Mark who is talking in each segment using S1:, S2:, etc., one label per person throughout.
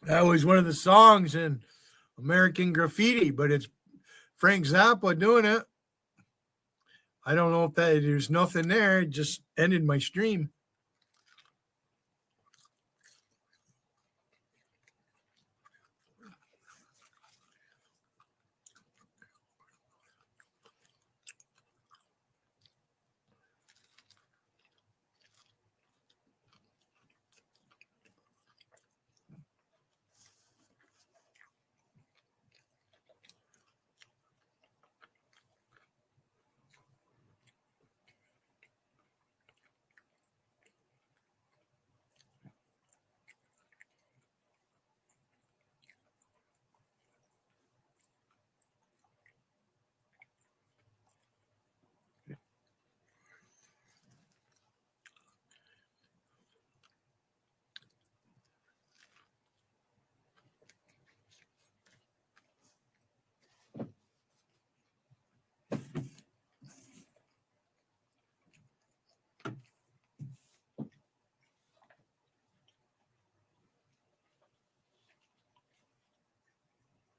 S1: That was one of the songs in American Graffiti, but it's Frank Zappa doing it. I don't know if there's nothing there. It just ended my stream.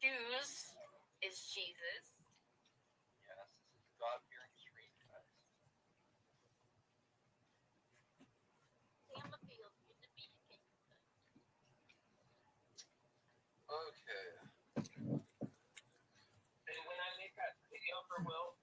S2: Jews is Jesus.
S3: Yes, this is God-fearing stream, guys. Okay. And when I make that video for Will,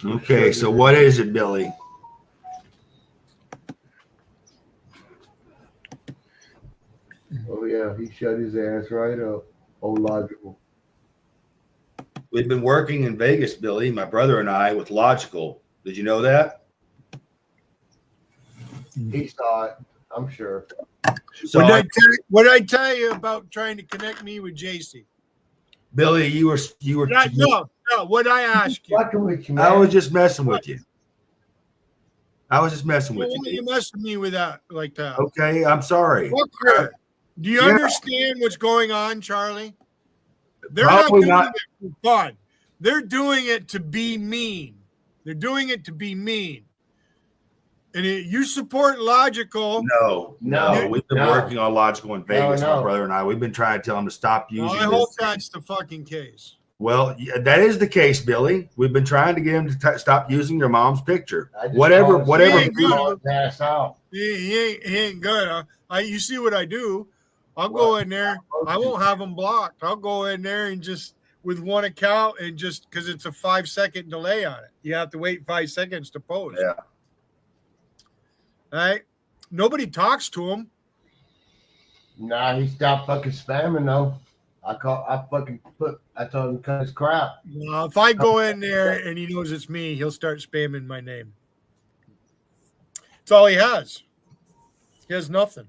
S4: Okay, so what is it, Billy?
S5: Oh yeah, he shut his ass right up. Oh, logical.
S4: We've been working in Vegas, Billy, my brother and I, with Logical. Did you know that?
S5: He saw it, I'm sure.
S4: So,
S1: What did I tell you about trying to connect me with JC?
S4: Billy, you were.
S1: No. What I ask you?
S5: Fucking with you, man.
S4: I was just messing with you.
S1: Why are you messing with me with that like that?
S4: Okay, I'm sorry.
S1: Fuck her. Do you
S4: Yeah.
S1: understand what's going on, Charlie? They're
S4: Probably
S1: not
S4: not.
S1: doing it for fun. They're doing it to be mean. They're doing it to be mean. And you support Logical.
S4: No. We've been working on Logical in Vegas,
S5: No.
S4: my brother and I. We've been trying to tell him to stop using
S1: I
S4: this.
S1: hope that's the fucking case.
S4: Well, yeah, that is the case, Billy. We've been trying to get him to stop using your mom's picture.
S5: Whatever.
S1: He ain't good.
S5: Pass out.
S1: He ain't good. You see what I do? I'll go in there. I won't have them blocked. I'll go in there and just with one account and just because it's a 5-second delay on it. You have to wait 5 seconds to post.
S4: Yeah.
S1: All right. Nobody talks to him.
S5: Nah, he stopped fucking spamming though. I told him to cut his crap.
S1: Well, if I go in there and he knows it's me, he'll start spamming my name. That's all he has. He has nothing.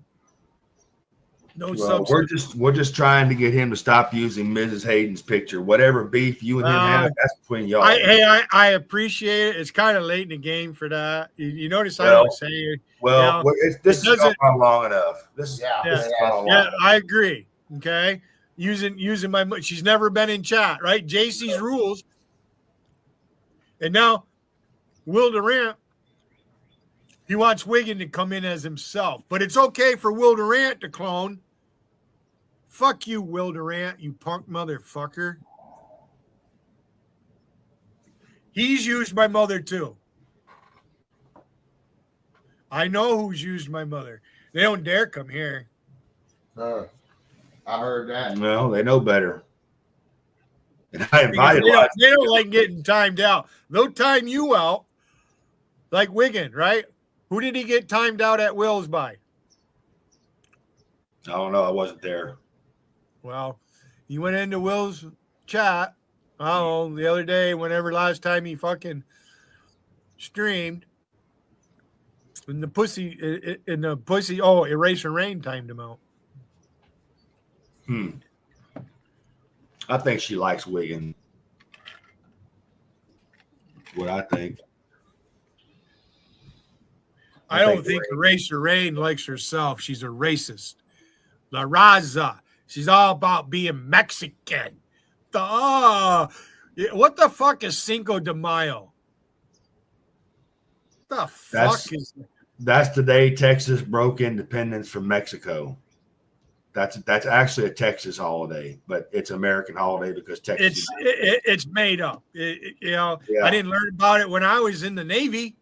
S1: No substance.
S4: We're just trying to get him to stop using Mrs. Hayden's picture. Whatever beef you and him have, that's between y'all.
S1: I appreciate it. It's kind of late in the game for that. You notice I don't say it.
S4: Well, this has gone on long enough.
S1: I agree. Okay. Using my, she's never been in chat, right? JC's rules. And now Will Durant, he wants Wiggin to come in as himself, but it's okay for Will Durant to clone. Fuck you, Will Durant, you punk motherfucker. He's used my mother too. I know who's used my mother. They don't dare come here.
S5: I heard that.
S4: Well, they know better. And I invited
S1: they don't like getting timed out. They'll time you out like Wiggin, right? Who did he get timed out at Will's by?
S4: I don't know. I wasn't there.
S1: Well, he went into Will's chat. I don't know, the other day, last time he fucking streamed. And the pussy, Eraser Rain timed him out.
S4: I think she likes Wiggin. What I think.
S1: I don't think Eraser Rain likes herself. She's a racist. La Raza. She's all about being Mexican. What the fuck is Cinco de Mayo? What the fuck is that?
S4: That's the day Texas broke independence from Mexico. That's actually a Texas holiday, but it's an American holiday because Texas.
S1: It's made up. I didn't learn about it when I was in the Navy.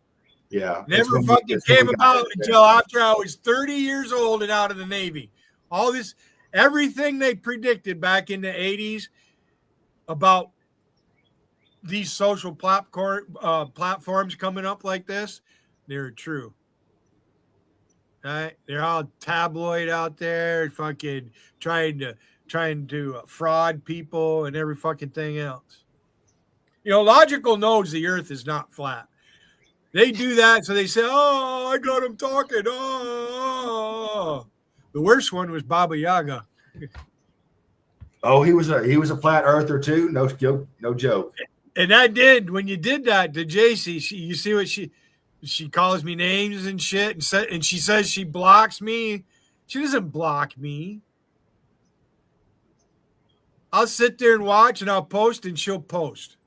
S4: Yeah,
S1: never fucking came about until after I was 30 years old and out of the Navy. All this, everything they predicted back in the 80s about these social platforms coming up like this, they're true. Right? They're all tabloid out there, fucking trying to fraud people and every fucking thing else. Logical knows the earth is not flat. They do that, so they say, "Oh, I got him talking." Oh, the worst one was Baba Yaga.
S4: Oh, he was a flat earther too. No joke.
S1: And when you did that to JC, you see what she calls me names and shit, and she says she blocks me. She doesn't block me. I'll sit there and watch, and I'll post, and she'll post,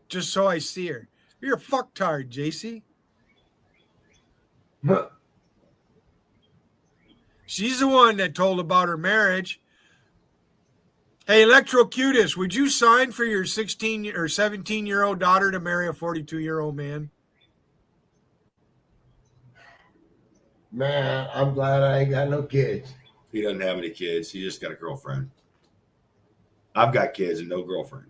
S1: just so I see her. You're a fucktard, JC. She's the one that told about her marriage. Hey, Electrocutus, would you sign for your 16 or 17-year-old daughter to marry a 42-year-old man?
S5: Man, I'm glad I ain't got no kids.
S4: He doesn't have any kids. He just got a girlfriend. I've got kids and no girlfriend.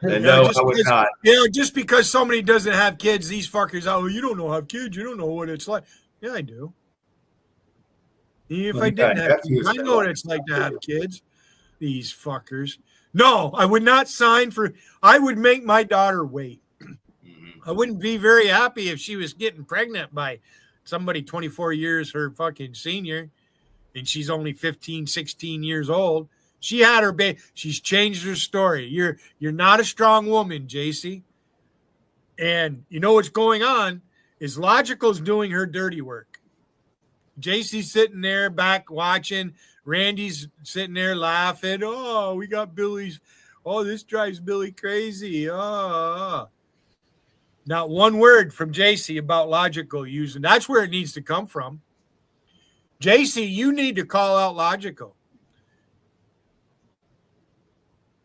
S4: And no,
S1: just
S4: I would
S1: because,
S4: not.
S1: just because somebody doesn't have kids, these fuckers, oh, you don't know have kids, you don't know what it's like. Yeah, I do. Even if
S4: Well,
S1: I
S4: you got
S1: didn't have
S4: nephews
S1: kids, I
S4: that
S1: know what
S4: like
S1: it's like to have kids. These fuckers. No, I would not sign for. I would make my daughter wait.
S4: Mhm.
S1: I wouldn't be very happy if she was getting pregnant by somebody 24 years her fucking senior and she's only 15, 16 years old. She had her baby. She's changed her story. You're not a strong woman, JC. And you know what's going on is Logical's doing her dirty work. JC's sitting there back watching. Randy's sitting there laughing. Oh, we got Billy's. Oh, this drives Billy crazy. Oh. Not one word from JC about Logical using. That's where it needs to come from. JC, you need to call out Logical.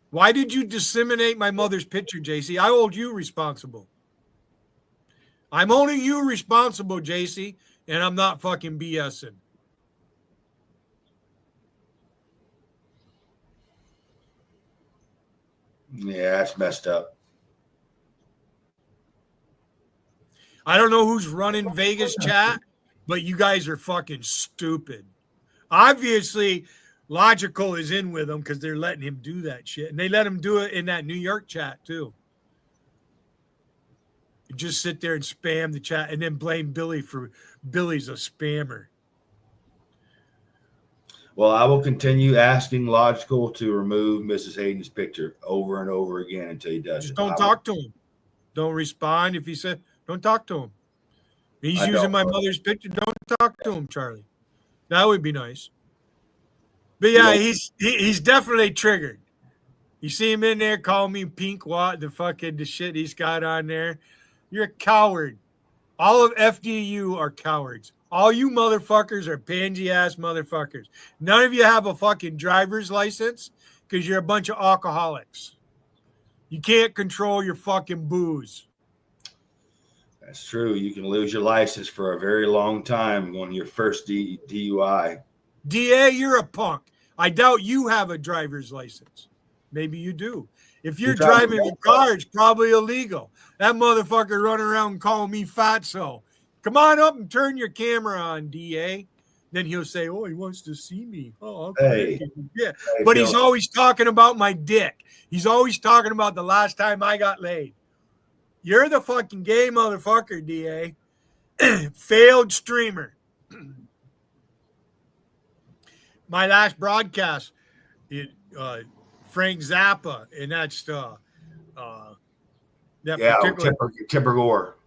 S1: Why did you disseminate my mother's picture, JC? I hold you responsible. I'm holding you responsible, JC, and I'm not fucking BSing.
S4: Yeah, that's messed up.
S1: I don't know who's running Vegas chat, but you guys are fucking stupid. Obviously, Logical is in with them because they're letting him do that shit. And they let him do it in that New York chat, too. You just sit there and spam the chat and then blame Billy for Billy's a spammer.
S4: Well, I will continue asking Logical to remove Mrs. Hayden's picture over and over again until he does
S1: Just
S4: it.
S1: don't talk to him. Don't respond if he said, don't talk to him. He's
S4: I
S1: using
S4: don't.
S1: my mother's picture. Don't talk to him, Charlie. That would be nice. But yeah, he's definitely triggered. You see him in there calling me pink the shit he's got on there. You're a coward. All of FDU are cowards. All you motherfuckers are pansy ass motherfuckers. None of you have a fucking driver's license because you're a bunch of alcoholics. You can't control your fucking booze.
S4: That's true. You can lose your license for a very long time on your first DUI.
S1: DA, you're a punk. I doubt you have a driver's license. Maybe you do. If you're driving a car, it's probably illegal. That motherfucker running around calling me fatso. Come on up and turn your camera on, DA. Then he'll say, oh, he wants to see me. Oh, okay.
S4: Hey.
S1: Yeah.
S4: Hey,
S1: But
S4: Bill.
S1: he's always talking about my dick. He's always talking about the last time I got laid. You're the fucking gay motherfucker, DA. Failed streamer. My last broadcast, Frank Zappa, and that's that particular.
S4: Tipper Gore.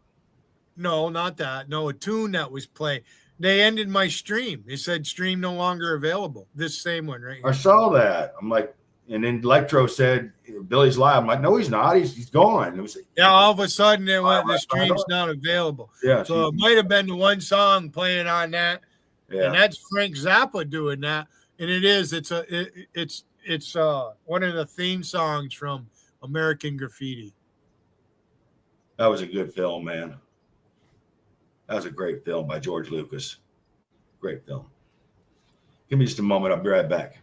S1: No, not that. No, a tune that was played. They ended my stream. They said stream no longer available. This same one right here.
S4: I saw that. I'm like, and then Electro said Billy's live. I'm like, no, he's not. He's gone. It was,
S1: yeah, all of a sudden it went. The stream's not available.
S4: Yeah.
S1: So it might have been the one song playing on that.
S4: Yeah.
S1: And that's Frank Zappa doing that. And it is. It's one of the theme songs from American Graffiti.
S4: That was a good film, man. That was a great film by George Lucas. Great film. Give me just a moment. I'll be right back.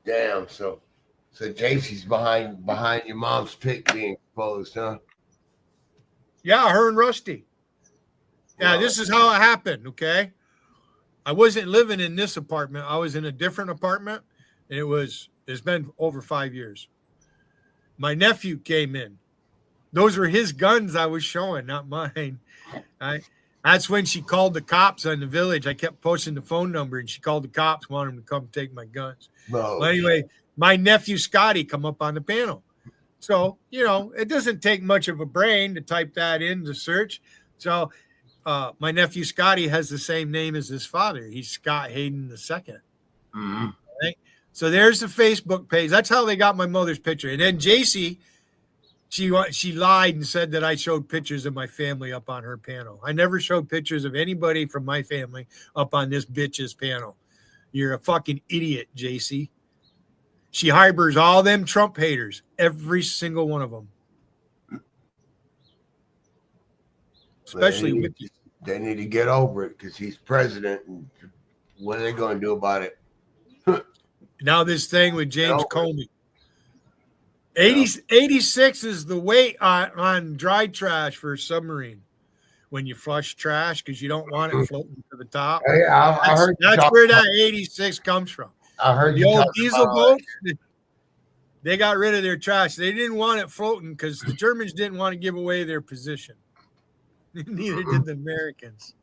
S5: Damn. So JC's behind your mom's pic being exposed, huh?
S1: Yeah, her and Rusty. Yeah, this is how it happened, okay? I wasn't living in this apartment. I was in a different apartment, and it's been over 5 years. My nephew came in. Those were his guns I was showing, not mine. That's when she called the cops on the village. I kept posting the phone number, and she called the cops, wanted them to come take my guns.
S5: Bro.
S1: Well, anyway, my nephew Scotty come up on the panel. So, it doesn't take much of a brain to type that in to search. So my nephew Scotty has the same name as his father. He's Scott Hayden II.
S4: Mm-hmm.
S1: Right? So there's the Facebook page. That's how they got my mother's picture. And then JC, she lied and said that I showed pictures of my family up on her panel. I never showed pictures of anybody from my family up on this bitch's panel. You're a fucking idiot, JC. She harbors all them Trump haters, every single one of them. especially with
S5: they need to get over it because he's president. And what are they going to do about it?
S1: now this thing with James Comey.
S5: Yeah.
S1: 86 is the weight on dry trash for a submarine when you flush trash because you don't want it floating to the top.
S5: Hey, I heard
S1: that's where that 86 comes from.
S5: I heard
S1: The
S5: you
S1: old
S5: talk
S1: diesel
S5: about,
S1: boats, they got rid of their trash. They didn't want it floating because the Germans didn't want to give away their position. Neither did the Americans.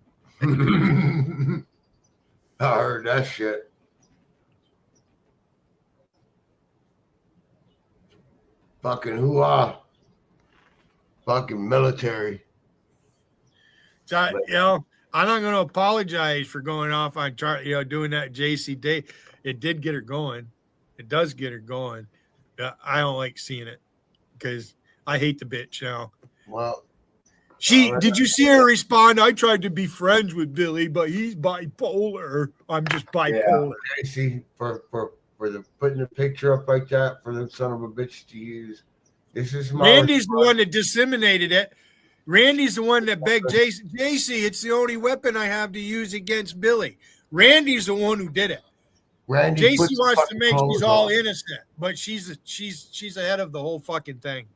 S5: I heard that shit. Fucking hoo-ah. Fucking military.
S1: So, I'm not going to apologize for going off on doing that JC day. It did get her going. It does get her going. I don't like seeing it because I hate the bitch now.
S5: Well,
S1: did you see her respond? I tried to be friends with Billy, but he's bipolar. I'm just bipolar.
S5: Yeah. See, for the putting the picture up like that for them son of a bitch to use. This is my
S1: Randy's the one that disseminated it. Randy's the one that begged JC, it's the only weapon I have to use against Billy. Randy's the one who did it.
S5: Randy
S1: JC
S5: puts the
S1: wants to
S5: fucking
S1: make
S5: clothes
S1: she's all
S5: on.
S1: innocent, but she's ahead of the whole fucking thing.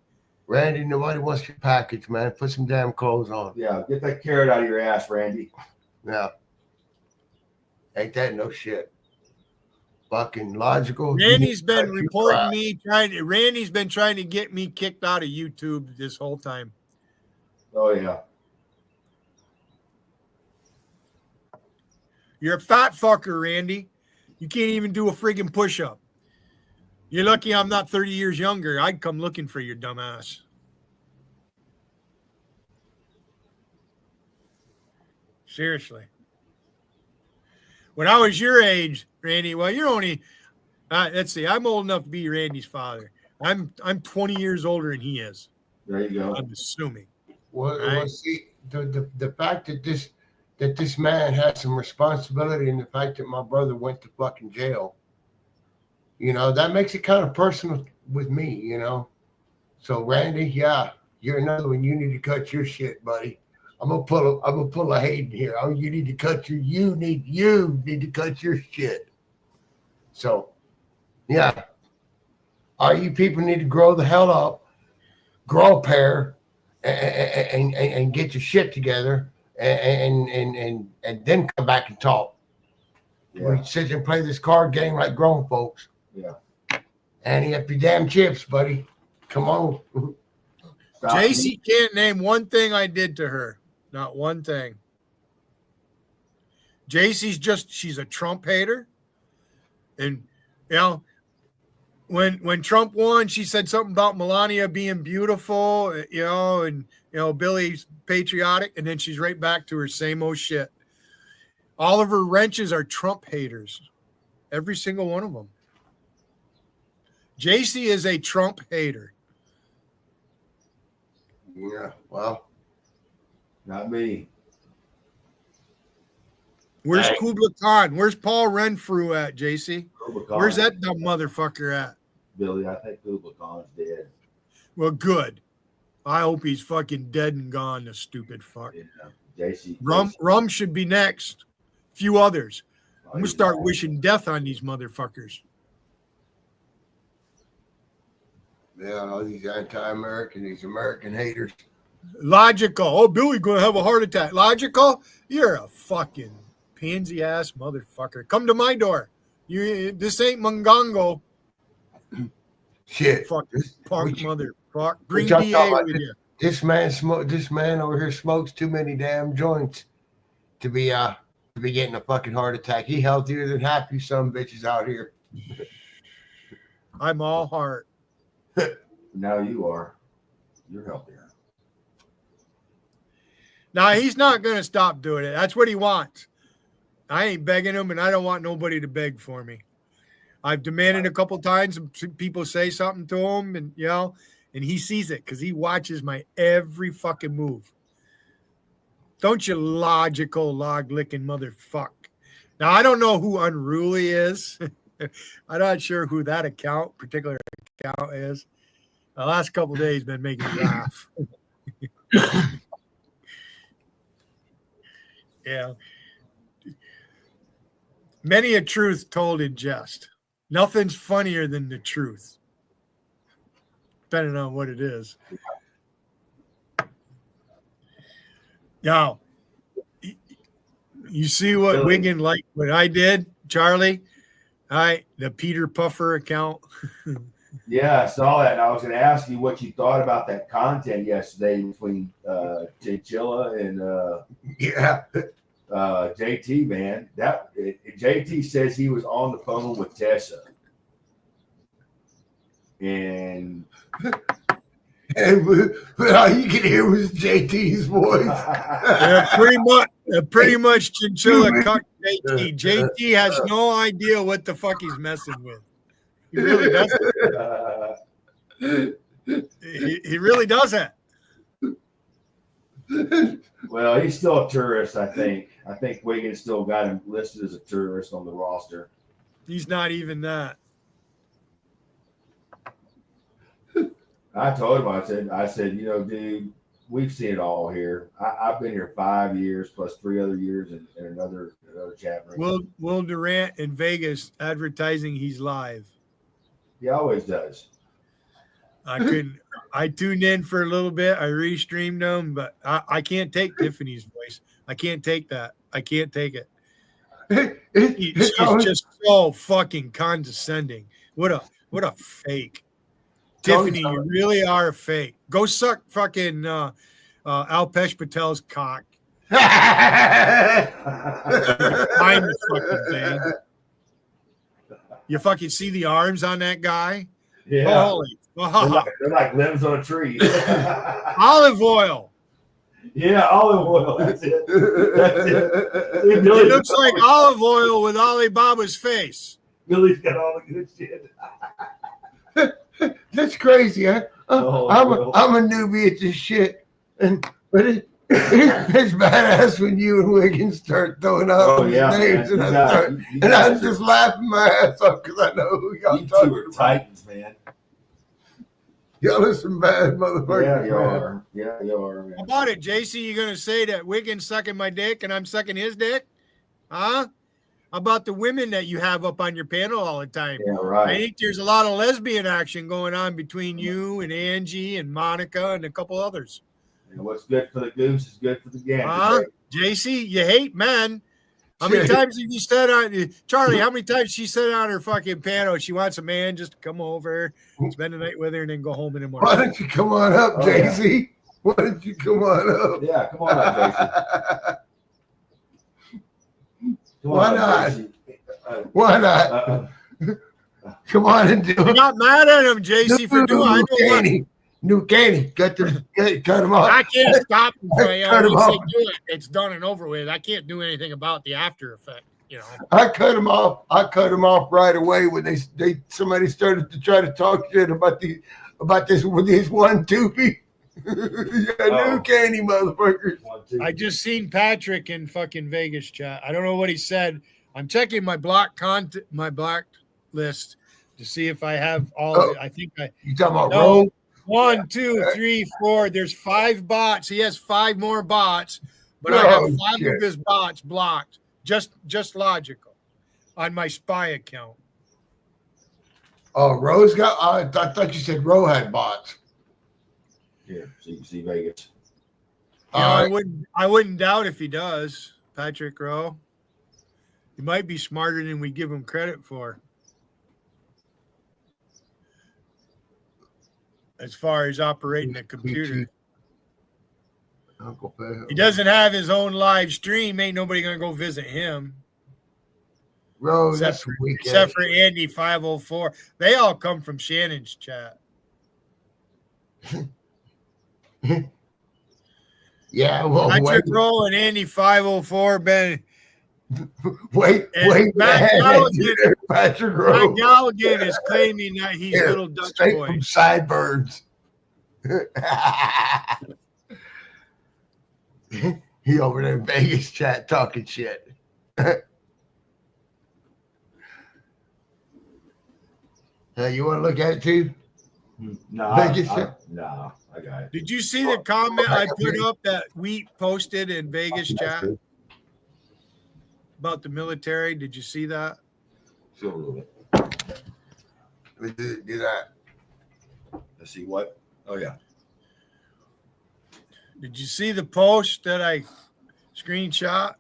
S5: Randy, nobody wants your package, man. Put some damn clothes on.
S4: Yeah, get that carrot out of your ass, Randy.
S5: Yeah. Ain't that no shit? Fucking logical.
S1: Randy's been reporting me Randy's been trying to get me kicked out of YouTube this whole time.
S4: Oh yeah.
S1: You're a fat fucker, Randy. You can't even do a friggin' push-up. You're lucky I'm not 30 years younger. I'd come looking for your dumb ass. Seriously. When I was your age, Randy, well, you're only, let's see, I'm old enough to be Randy's father. I'm 20 years older than he is.
S4: There you go.
S1: I'm assuming.
S5: Well,
S1: Right.
S5: See, the fact that this man had some responsibility in the fact that my brother went to fucking jail, that makes it kind of personal with me, So Randy, yeah, you're another one. You need to cut your shit, buddy. I'm gonna pull a Hayden here. You need to cut you need to cut your shit. So, yeah, all you people need to grow the hell up, grow a pair, and get your shit together, and then come back and talk.
S4: Yeah.
S5: We sit and play this card game like grown folks.
S4: Yeah.
S5: Annie up your damn chips, buddy. Come on.
S4: Stop
S1: JC can't name one thing I did to her. Not one thing. She's a Trump hater. And, when Trump won, she said something about Melania being beautiful, and, Billy's patriotic. And then she's right back to her same old shit. All of her wrenches are Trump haters. Every single one of them. JC is a Trump hater.
S5: Yeah, well.
S4: Not me.
S1: Where's
S5: Hey.
S1: Kubla Khan? Where's Paul Renfrew at, JC?
S4: Kubla Khan.
S1: Where's that dumb motherfucker at?
S4: Billy? I think Kubla Khan's dead.
S1: Well, good. I hope he's fucking dead and gone, the stupid fuck.
S4: Yeah. JC.
S1: Rum should be next. A few others. I'm going to start
S4: Yeah.
S1: wishing death on these motherfuckers.
S5: Yeah, all these anti-American, these American haters.
S1: Logical. Oh, Billy going to have a heart attack. Logical? You're a fucking pansy ass motherfucker. Come to my door. This ain't Mungongo.
S5: Shit.
S1: Fuck punk motherfucker. Bring
S5: y'all
S1: DA
S5: talking about
S1: with you.
S5: This man over here smokes too many damn joints to be getting a fucking heart attack. He healthier than half you some bitches out here.
S1: I'm all heart.
S4: Now you are. You're healthier.
S1: Now, he's not going to stop doing it. That's what he wants. I ain't begging him, and I don't want nobody to beg for me. I've demanded a couple times, and people say something to him, and and he sees it because he watches my every fucking move. Don't you logical, log-licking motherfucker. Now, I don't know who Unruly is. I'm not sure who that particular account is. The last couple of days been making me laugh. Yeah. Many a truth told in jest. Nothing's funnier than the truth, depending on what it is. Now, you see what Wiggin like what I did, Charlie? The Peter Puffer account.
S4: Yeah, I saw that, and I was going to ask you what you thought about that content yesterday between Chilla and
S5: Yeah.
S4: JT. Man, JT says he was on the phone with Tessa, and
S5: all you can hear was JT's voice.
S1: Pretty much Chinchilla cucked JT. JT has no idea what the fuck he's messing with. He really doesn't. He really doesn't.
S4: Well, he's still a tourist, I think. I think Wiggins still got him listed as a tourist on the roster.
S1: He's not even that.
S4: I told him, I said, you know, dude, we've seen it all here. I've been here 5 years plus 3 other years in another chat room.
S1: Will Durant in Vegas advertising he's live.
S4: He always does.
S1: I tuned in for a little bit. I restreamed them, but I can't take Tiffany's voice. I can't take that. I can't take it. She's just so fucking condescending. What a fake. Tiffany, you really are a fake. Go suck fucking Alpesh Patel's cock. Find the fucking thing. You fucking see the arms on that guy?
S4: Yeah.
S1: Holy
S4: They're like limbs on a tree.
S1: olive oil.
S4: Yeah, olive oil. That's it.
S1: It looks like olive oil with Alibaba's face.
S4: Billy's got all the good shit.
S5: That's crazy, huh? I'm a newbie at this shit, but it's badass when you and Wiggins start throwing out names, and I'm just laughing my ass off because I know who y'all talking about.
S4: Titans, man.
S5: Y'all are some bad motherfuckers.
S4: Yeah, you are. Yeah, you are, man.
S1: How about it, JC? You gonna say that Wiggins sucking my dick and I'm sucking his dick? Huh? How about the women that you have up on your panel all the time?
S4: Yeah, right.
S1: I think there's a lot of lesbian action going on between you and Angie and Monica and a couple others.
S4: And what's good for the goose is good for the gander.
S1: Huh? JC, you hate men. How many times have you said on Charlie? How many times she said on her fucking panel she wants a man just to come over, spend the night with her, and then go home in the morning?
S5: Why don't you come on up, JC? Yeah. Why don't you come on up?
S4: Yeah, come on up, JC.
S5: Why not? Why not? Come on and do it.
S1: You're not mad at him, JC, for doing it.
S5: New candy. Cut him off.
S1: I can't stop him.
S5: Cut him off.
S1: It's done and over with. I can't do anything about the after effect. You know.
S5: I cut him off. Right away when somebody started to try to talk shit about this with this one toopy. New candy motherfuckers.
S1: I just seen Patrick in fucking Vegas chat. I don't know what he said. I'm checking my block list to see if I have all of it. I think
S5: you talking about Roe?
S1: 1, 2, 3, 4. There's 5 bots. He has 5 more bots, but I have 5 of his bots blocked. Just logical on my spy account.
S5: Oh, Roe's got. I thought you said Roe had bots.
S4: Yeah, so you can see Vegas.
S1: I wouldn't doubt if he does, Patrick Rowe. He might be smarter than we give him credit for. As far as operating a computer. He doesn't have his own live stream. Ain't nobody going to go visit him.
S5: Bro,
S1: except for Andy 504. They all come from Shannon's chat.
S5: Yeah, well,
S1: Patrick Rowe and Andy 504 been.
S5: Wait,
S1: Matt
S5: Patrick Rowe.
S1: Matt Galligan is claiming that he's little Dutch boy.
S5: From Sideburns. He over there in Vegas chat talking shit. You want to look at it too?
S4: No,
S5: Vegas
S4: no, I got it.
S1: Did you see the comment I put up that Wheat posted in Vegas chat? about the military? Did you see that?
S4: Feel a little bit.
S5: We do that.
S4: Let's see what. Oh yeah.
S1: Did you see the post that I screenshot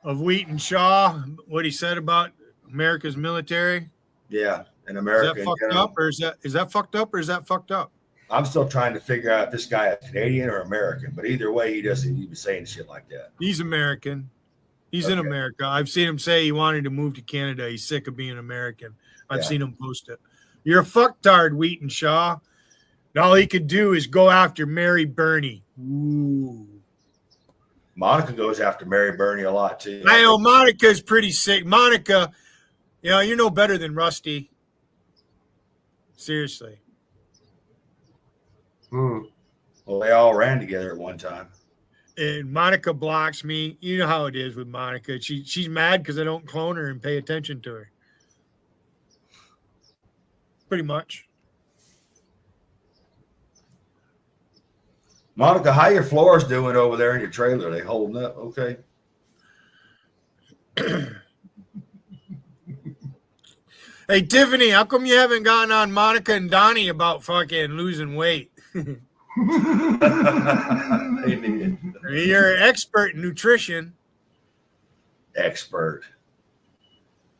S1: of Wheaton Shaw? What he said about America's military?
S4: Yeah, in
S1: Is
S4: America.
S1: that
S4: in
S1: fucked
S4: general.
S1: up, or is that fucked up, or is that fucked up?
S4: I'm still trying to figure out if this guy is Canadian or American, but either way, he doesn't even saying shit like that.
S1: He's American. He's in
S4: Okay.
S1: America. I've seen him say he wanted to move to Canada. He's sick of being American. I've
S4: Yeah.
S1: seen him post it. You're a fucktard, Wheaton Shaw. And all he could do is go after Mary Burney. Ooh.
S4: Monica goes after Mary Burney a lot too.
S1: I know Monica's pretty sick. Monica, you're no better than Rusty. Seriously.
S4: Well, they all ran together at one time.
S1: And Monica blocks me. You know how it is with Monica. She's mad because I don't clone her and pay attention to her. Pretty much.
S4: Monica, how your floors doing over there in your trailer? They holding up okay?
S1: Hey, Tiffany, how come you haven't gotten on Monica and Donnie about fucking losing weight?
S4: They need it.
S1: You're an expert in nutrition.
S4: Expert.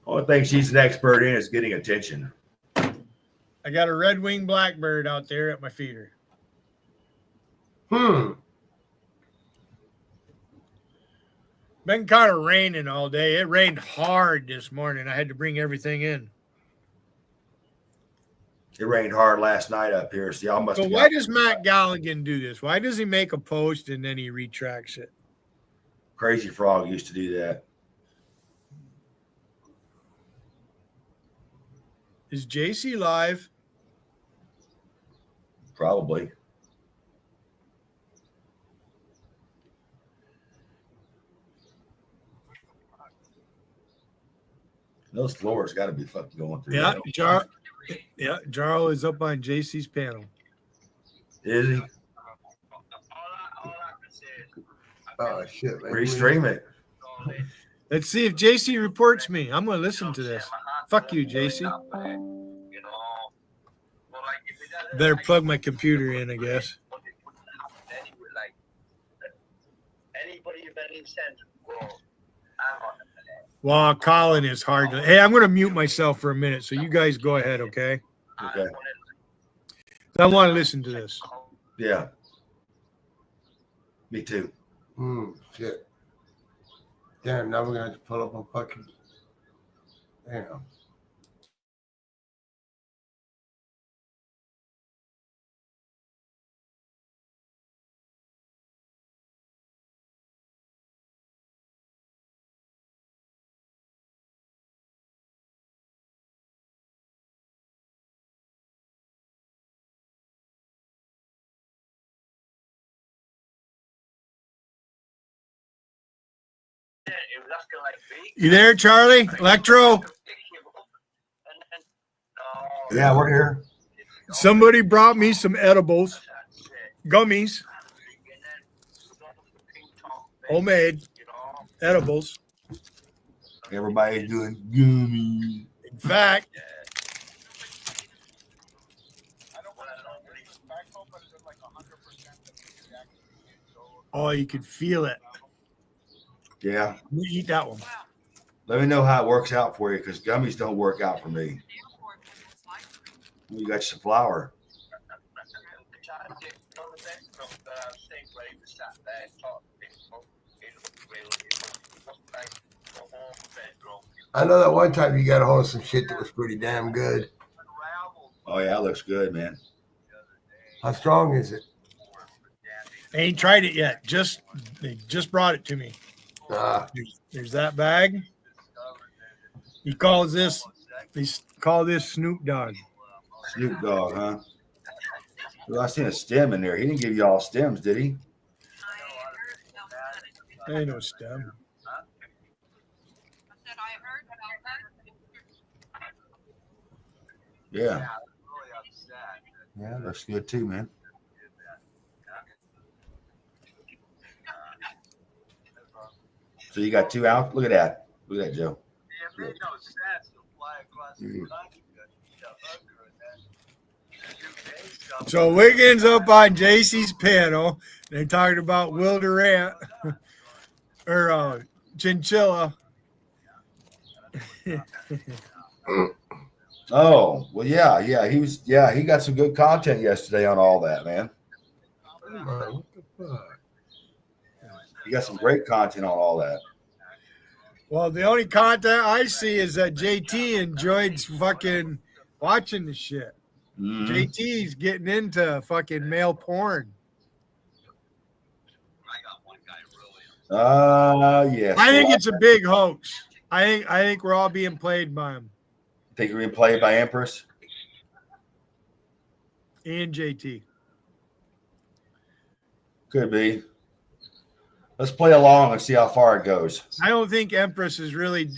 S4: Only thing she's an expert in is getting attention.
S1: I got a red-winged blackbird out there at my feeder. Been kind of raining all day. It rained hard this morning. I had to bring everything in.
S4: It rained hard last night up here, so y'all must.
S1: So why does Matt Galligan do this? Why does he make a post and then he retracts it?
S4: Crazy Frog used to do that.
S1: Is JC live?
S4: Probably. Those floors got to be fucking going through.
S1: Yeah,
S4: that.
S1: Jarl is up on JC's panel.
S4: Is he?
S5: Oh shit, man.
S4: Restream it.
S1: Let's see if JC reports me. I'm going to listen to this. Fuck you, JC. Better plug my computer in, I guess. Well, Colin is hard to. Hey, I'm going to mute myself for a minute, so you guys go ahead, okay?
S4: Okay.
S1: I want to listen to this.
S4: Yeah. Me too.
S5: Shit. Damn, now we're gonna have to pull up a fucking. Damn.
S1: You there, Charlie? Electro?
S4: Yeah, we're here.
S1: Somebody brought me some edibles, gummies, homemade edibles.
S4: Everybody's doing gummy.
S1: In fact, oh, you could feel it.
S4: Yeah.
S1: You eat that one.
S4: Let me know how it works out for you, because gummies don't work out for me. You got some flour.
S5: I know that one time you got a hold of some shit that was pretty damn good.
S4: Oh yeah, it looks good, man.
S5: How strong is it?
S1: I ain't tried it yet. They just brought it to me. There's that bag. They call this Snoop Dogg.
S4: Snoop Dogg, huh? Well, I seen a stem in there. He didn't give you all stems, did he?
S1: Ain't no stem.
S4: Yeah. Yeah, looks good too, man. So you got 2 out. Look at that. Look at that, Joe.
S3: It made no sense to fly across the country to hooker and then
S1: So Wiggins up on JC's panel. They're talking about Will Durant or Chinchilla.
S4: Oh, well, yeah. He got some good content yesterday on all that, man.
S5: What the fuck?
S4: He got some great content on all that.
S1: Well, the only content I see is that JT enjoyed fucking watching the shit.
S4: Mhm.
S1: JT's getting into fucking male porn.
S4: Yes.
S1: I think it's a big hoax. I think we're all being played by him
S4: Think you're being played by Empress?
S1: and JT.
S4: Could be. Let's play along and see how far it goes.
S1: I don't think Empress has really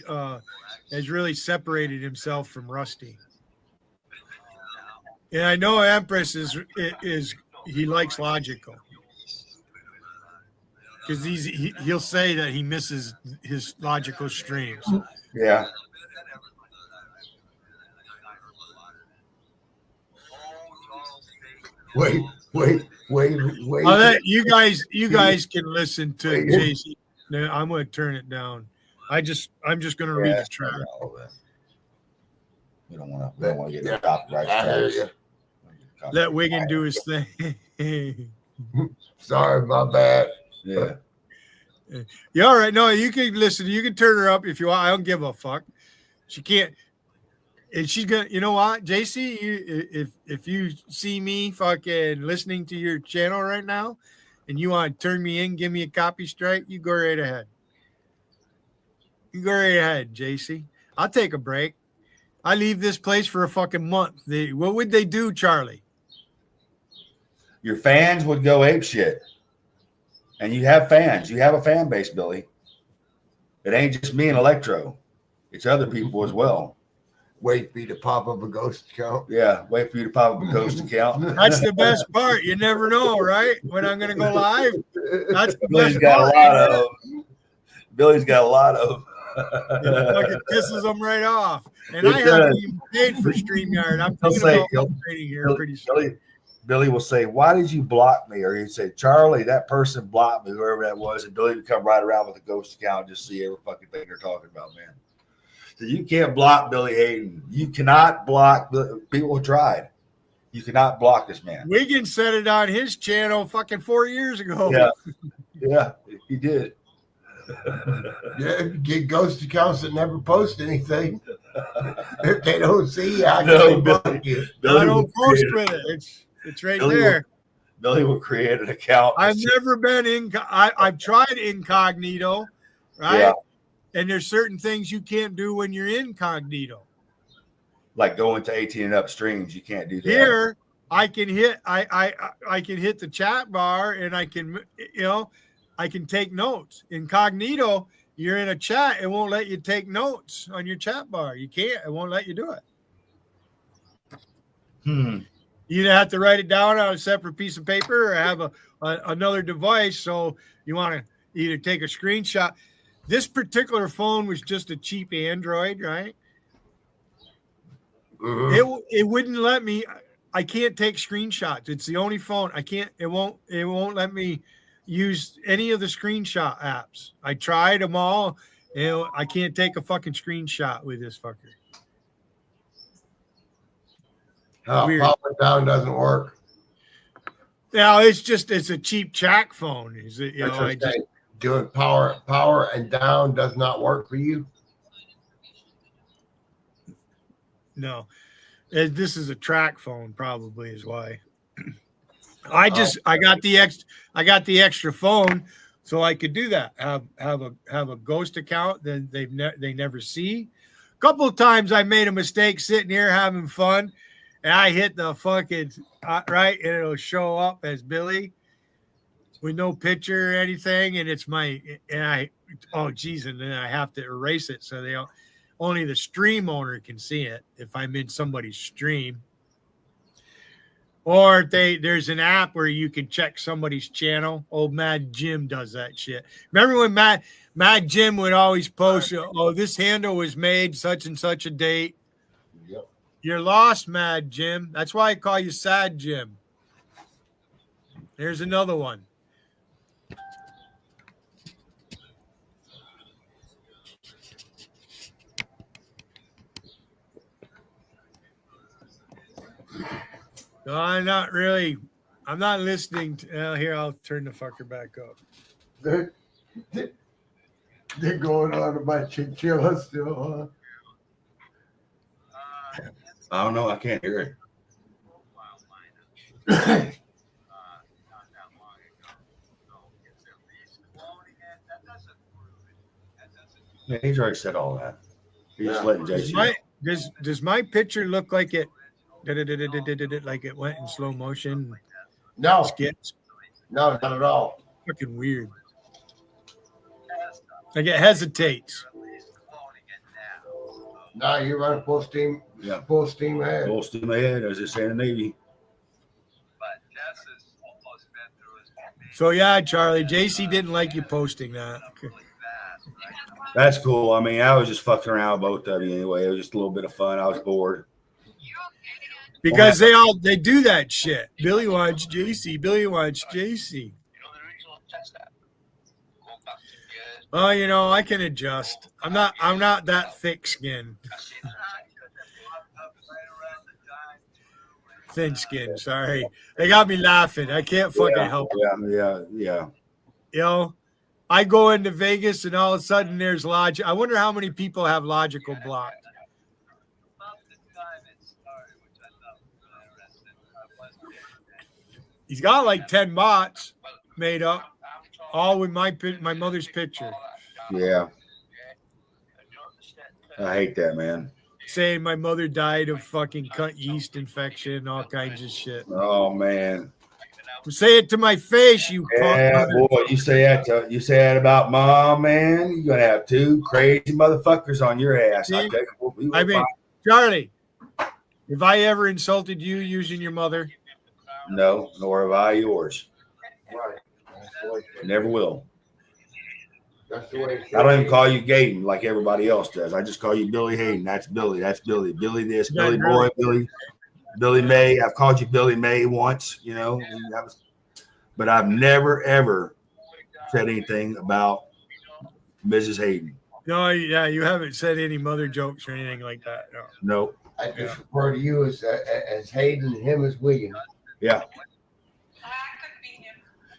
S1: separated himself from Rusty. And I know Empress is he likes logical. Because he'll say that he misses his logical streams.
S4: Yeah.
S5: Wait.
S1: I'll let you guys can listen to
S5: Wait.
S1: JC. No, I'm going to turn it down. I'm just going to read the track.
S4: We don't want to get the copyright.
S5: I hear you.
S1: Let Wiggin do his thing.
S5: Sorry, my bad.
S4: Yeah.
S1: Yeah, all right. No, you can listen. You can turn her up if you want. I don't give a fuck. She can't. And she's gonna. You know what, JC? If you see me fucking listening to your channel right now, and you want to turn me in, give me a copy strike, you go right ahead. You go right ahead, JC. I'll take a break. I leave this place for a fucking month. What would they do, Charlie?
S4: Your fans would go ape shit. And you have fans. You have a fan base, Billy. It ain't just me and Electro. It's other people as well.
S5: Wait for you to pop up a ghost account.
S4: Yeah, wait for you to pop up a ghost account.
S1: That's the best part. You never know, right? When I'm going to go live. That's the
S4: Billy's
S1: best
S4: got
S1: part.
S4: a lot of. Billy's got a lot of.
S1: It fucking pisses them right off. And
S4: It
S1: I haven't
S4: does.
S1: even paid for StreamYard. I'm
S4: He'll
S1: thinking
S4: say-
S1: about
S4: he'll-
S1: upgrading here pretty soon.
S4: Billy will say, "Why did you block me?" Or he'd say, "Charlie, that person blocked me, whoever that was." And Billy would come right around with a ghost account and just see every fucking thing they're talking about, man. So you can't block Billy Hayden. You cannot block. People have tried. You cannot block this man.
S1: Wiggins said it on his channel fucking 4 years ago.
S4: Yeah, he did.
S5: Yeah, you get ghost accounts that never post anything. If they don't see you, how can
S4: No,
S5: they block you?
S1: I
S4: Billy will
S1: don't post
S4: create-
S1: with it. It's right
S4: Billy will-
S1: there.
S4: Billy will create an account.
S1: I've never been in. I've tried incognito, right?
S4: Yeah.
S1: And there's certain things you can't do when you're incognito.
S4: Like going to 18 and up streams, you can't do that.
S1: Here, I can hit. I can hit the chat bar, and I can I can take notes. Incognito, you're in a chat, it won't let you take notes on your chat bar. You can't. It won't let you do it. You either have to write it down on a separate piece of paper or have another device. So you want to either take a screenshot. This particular phone was just a cheap Android, right?
S5: Mhm.
S1: It wouldn't let me. I can't take screenshots. It's the only phone I can't. It won't let me use any of the screenshot apps. I tried them all. I can't take a fucking screenshot with this fucker. Weird.
S5: Power down doesn't work.
S1: Now it's a cheap chat phone. Is it?
S5: That's what I'm saying. Doing power and down does not work for you.
S1: No, this is a track phone. Probably is why. I got the extra phone, so I could do that. Have a ghost account that they never see. A couple of times I made a mistake sitting here having fun, and I hit the fucking right, and it'll show up as Billy with no picture or anything, and it's oh geez, and then I have to erase it so only the stream owner can see it if I'm in somebody's stream. Or there's an app where you can check somebody's channel. Old Mad Jim does that shit. Remember when Mad Jim would always post, oh, this handle was made such and such a date.
S5: Yep.
S1: You're lost, Mad Jim. That's why I call you Sad Jim. Here's another one. No, I'm not listening to, here, I'll turn the fucker back up.
S5: They're going on about chinchilla still, huh?
S4: I don't know. I can't hear it. Yeah, he's already said all that. He's just letting JC know.
S1: Does my picture look like it like it went in slow motion?
S5: No,
S1: Skips?
S5: no, not at all.
S1: Fucking weird. Like it hesitates.
S5: No, you're running full steam.
S4: Yeah.
S5: Full steam ahead.
S4: Full steam ahead, as they say in the Navy.
S1: So yeah, Charlie, JC didn't like you posting that.
S4: That's cool. I mean, I was just fucking around with both of you anyway. It was just a little bit of fun. I was bored.
S1: Because they do that shit. Billy wants JC. Billy wants JC. Oh, you know, I can adjust. I'm not that thick skinned. Thin skin, sorry. They got me laughing. I can't fucking help it.
S4: Yeah.
S1: You know, I go into Vegas and all of a sudden there's logic. I wonder how many people have logical blocked. He's got like 10 bots made up, all with my mother's picture.
S4: Yeah. I hate that, man.
S1: Saying my mother died of fucking cut yeast infection, all kinds of shit.
S4: Oh, man.
S1: Say it to my face, you
S4: Yeah, boy, you say that about mom, man. You're gonna have two crazy motherfuckers on your ass.
S1: See? I mean, Charlie, have I ever insulted you using your mother?
S4: No, nor have I yours.
S5: Right.
S4: Never will.
S5: That's the way.
S4: I don't even call you Gaten like everybody else does. I just call you Billy Hayden. That's Billy. That's Billy. Billy this,
S1: Yeah,
S4: Billy
S1: really.
S4: boy, Billy May. I've called you Billy May once, you know, but I've never ever said anything about Mrs. Hayden.
S1: No, yeah, you haven't said any mother jokes or anything like that. No.
S4: Nope.
S5: I just refer to you as Hayden and him as William.
S4: Yeah.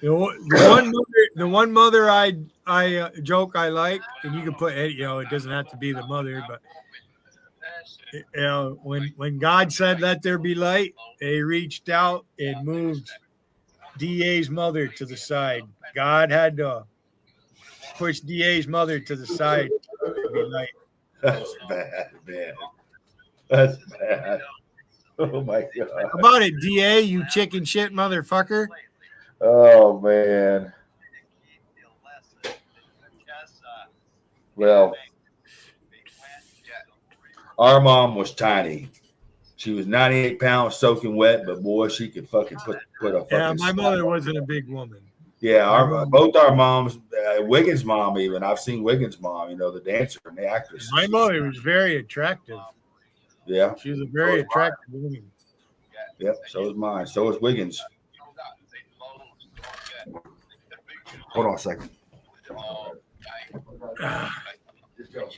S1: The one mother I joke I like, and you can put, you know, it doesn't have to be the mother, but you know, when God said let there be light, they reached out and moved DA's mother to the side. God had to push DA's mother to the side to be light.
S4: That's bad, man. That's bad. Oh my God.
S1: How about it, DA, you chicken shit motherfucker?
S4: Oh man. Well, our mom was tiny. She was 98 pounds soaking wet, but boy, she could fucking put a fucking.
S1: Yeah, my mother wasn't a big woman.
S4: Yeah, both our moms, Wiggins' mom even. I've seen Wiggins' mom, you know, the dancer and the actress.
S1: My mother was very attractive.
S4: Yeah.
S1: She was a very attractive woman.
S4: Yep, so was mine. So was Wiggins. Hold on a second.
S5: Just go.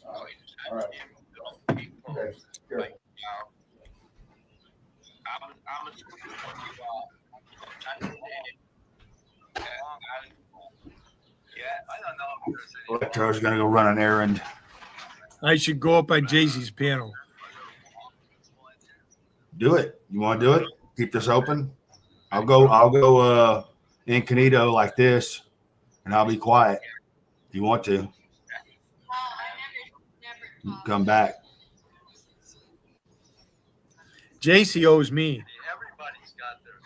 S5: All right. Okay. Good.
S4: Electro's gonna go run an errand.
S1: I should go up on Jay-Z's panel.
S4: Do it. You want to do it? Keep this open. I'll go incognito like this, and I'll be quiet. If you want to, you can come back.
S1: JC owes me.
S3: Everybody's got their.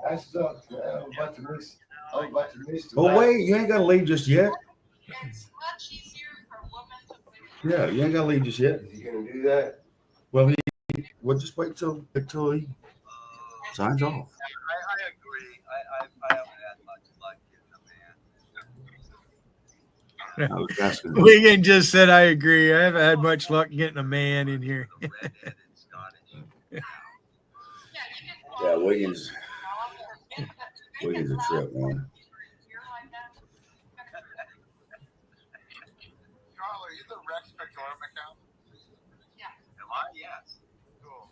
S5: That sucks, man. I was about to miss.
S4: Oh wait, you ain't gonna leave just yet.
S2: It's much easier for women to win
S4: Yeah, you ain't gotta leave just yet.
S5: Is he gonna do that?
S4: Well, we'll just wait till he signs off.
S3: I agree. I haven't had much luck getting a man.
S4: I was asking.
S1: Wiggin just said, I agree. I haven't had much luck getting a man in here.
S3: The redheaded Scottish.
S4: Yeah, Wiggins a trip, man.
S3: Charlie, are you the Rex McDormand account? Am I? Yes. Cool.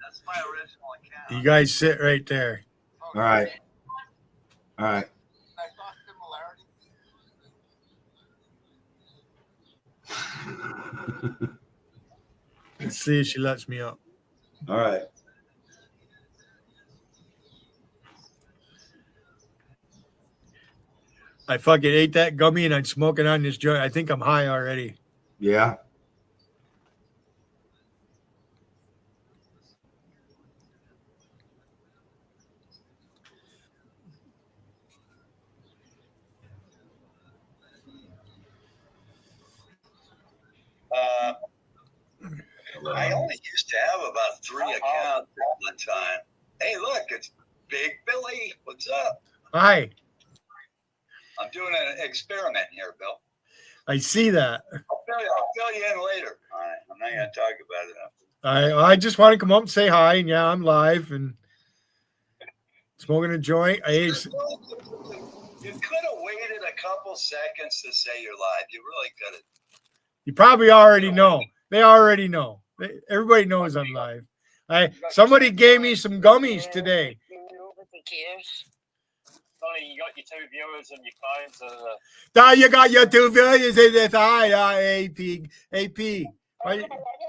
S3: That's my original account.
S1: You guys sit right there.
S4: All right.
S3: I saw similarity.
S1: Let's see if she lets me up.
S4: All right.
S1: I fucking ate that gummy and I'm smoking on this joint. I think I'm high already.
S4: Yeah.
S3: I only used to have about 3 accounts at one time. Hey, look, it's Big Billy. What's up?
S1: Hi.
S3: I'm doing an experiment here, Bill.
S1: I see that.
S3: I'll fill you in later. All right. I'm not going to talk about it.
S1: I just want to come up and say hi. And yeah, I'm live and smoking a joint.
S3: You could have waited a couple seconds to say you're live. You really could have.
S1: You probably already know. They already know. Everybody knows I'm live. Somebody gave me some gummies today.
S2: Nobody cares.
S6: Only you got your 2 viewers and your phones.
S1: Now you got your 2 viewers in this. Hi, AP.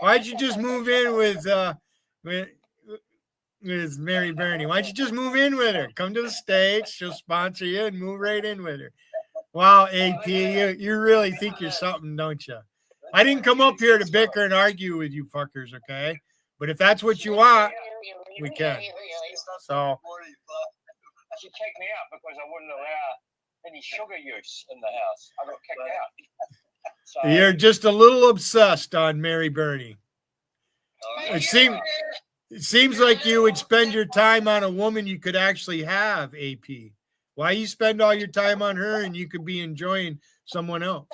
S1: Why'd you just move in with Mary Bernie? Why'd you just move in with her? Come to the States. She'll sponsor you and move right in with her. Wow, AP, you really think you're something, don't you? I didn't come up here to bicker and argue with you fuckers, okay? But if that's what you want, we can. So
S6: She kicked me out because I wouldn't allow any sugar use in the house. I got kicked out. So,
S1: you're just a little obsessed on Mary Bernie. It seems like you would spend your time on a woman you could actually have, AP. Why you spend all your time on her and you could be enjoying someone else?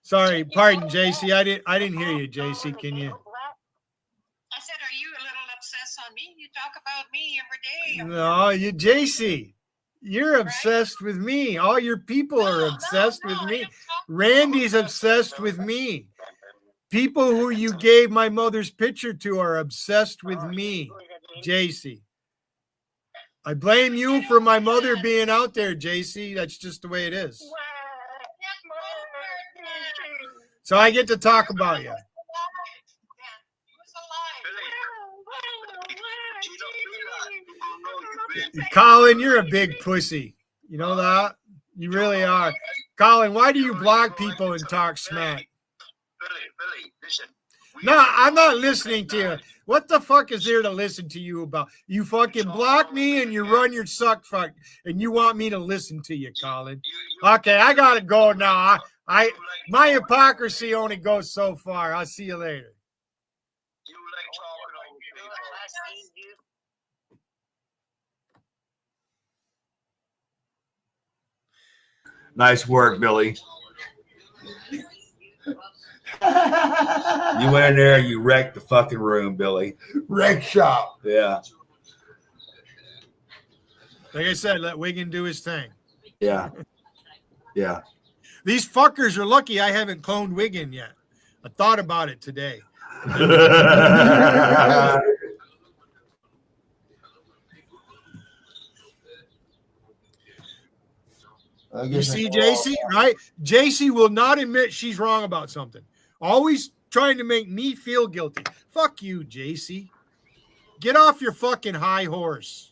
S1: Sorry, pardon, JC. I didn't hear you, JC. Can you?
S2: I said, are you a little obsessed on me? You talk about me every day.
S1: No, you, JC. You're obsessed with me. All your people are obsessed with me. Randy's obsessed with me. People who you gave my mother's picture to are obsessed with me, JC. I blame you for my mother being out there, JC. That's just the way it is. So I get to talk about you. Colin, you're a big pussy. You know that? You really are. Colin, why do you block people and talk smack?
S3: Billy, listen.
S1: No, I'm not listening to you. What the fuck is there to listen to you about? You fucking block me and you run your suck fuck and you want me to listen to you, Colin. Okay, I gotta go now. My hypocrisy only goes so far. I'll see you later.
S3: You like talking over people.
S4: Nice work, Billy. You went in there, you wrecked the fucking room, Billy.
S5: Wreck shop.
S4: Yeah.
S1: Like I said, let Wiggin do his thing.
S4: Yeah. Yeah.
S1: These fuckers are lucky I haven't cloned Wiggin yet. I thought about it today. You see, JC, right? JC will not admit she's wrong about something. Always trying to make me feel guilty. Fuck you, JC. Get off your fucking high horse.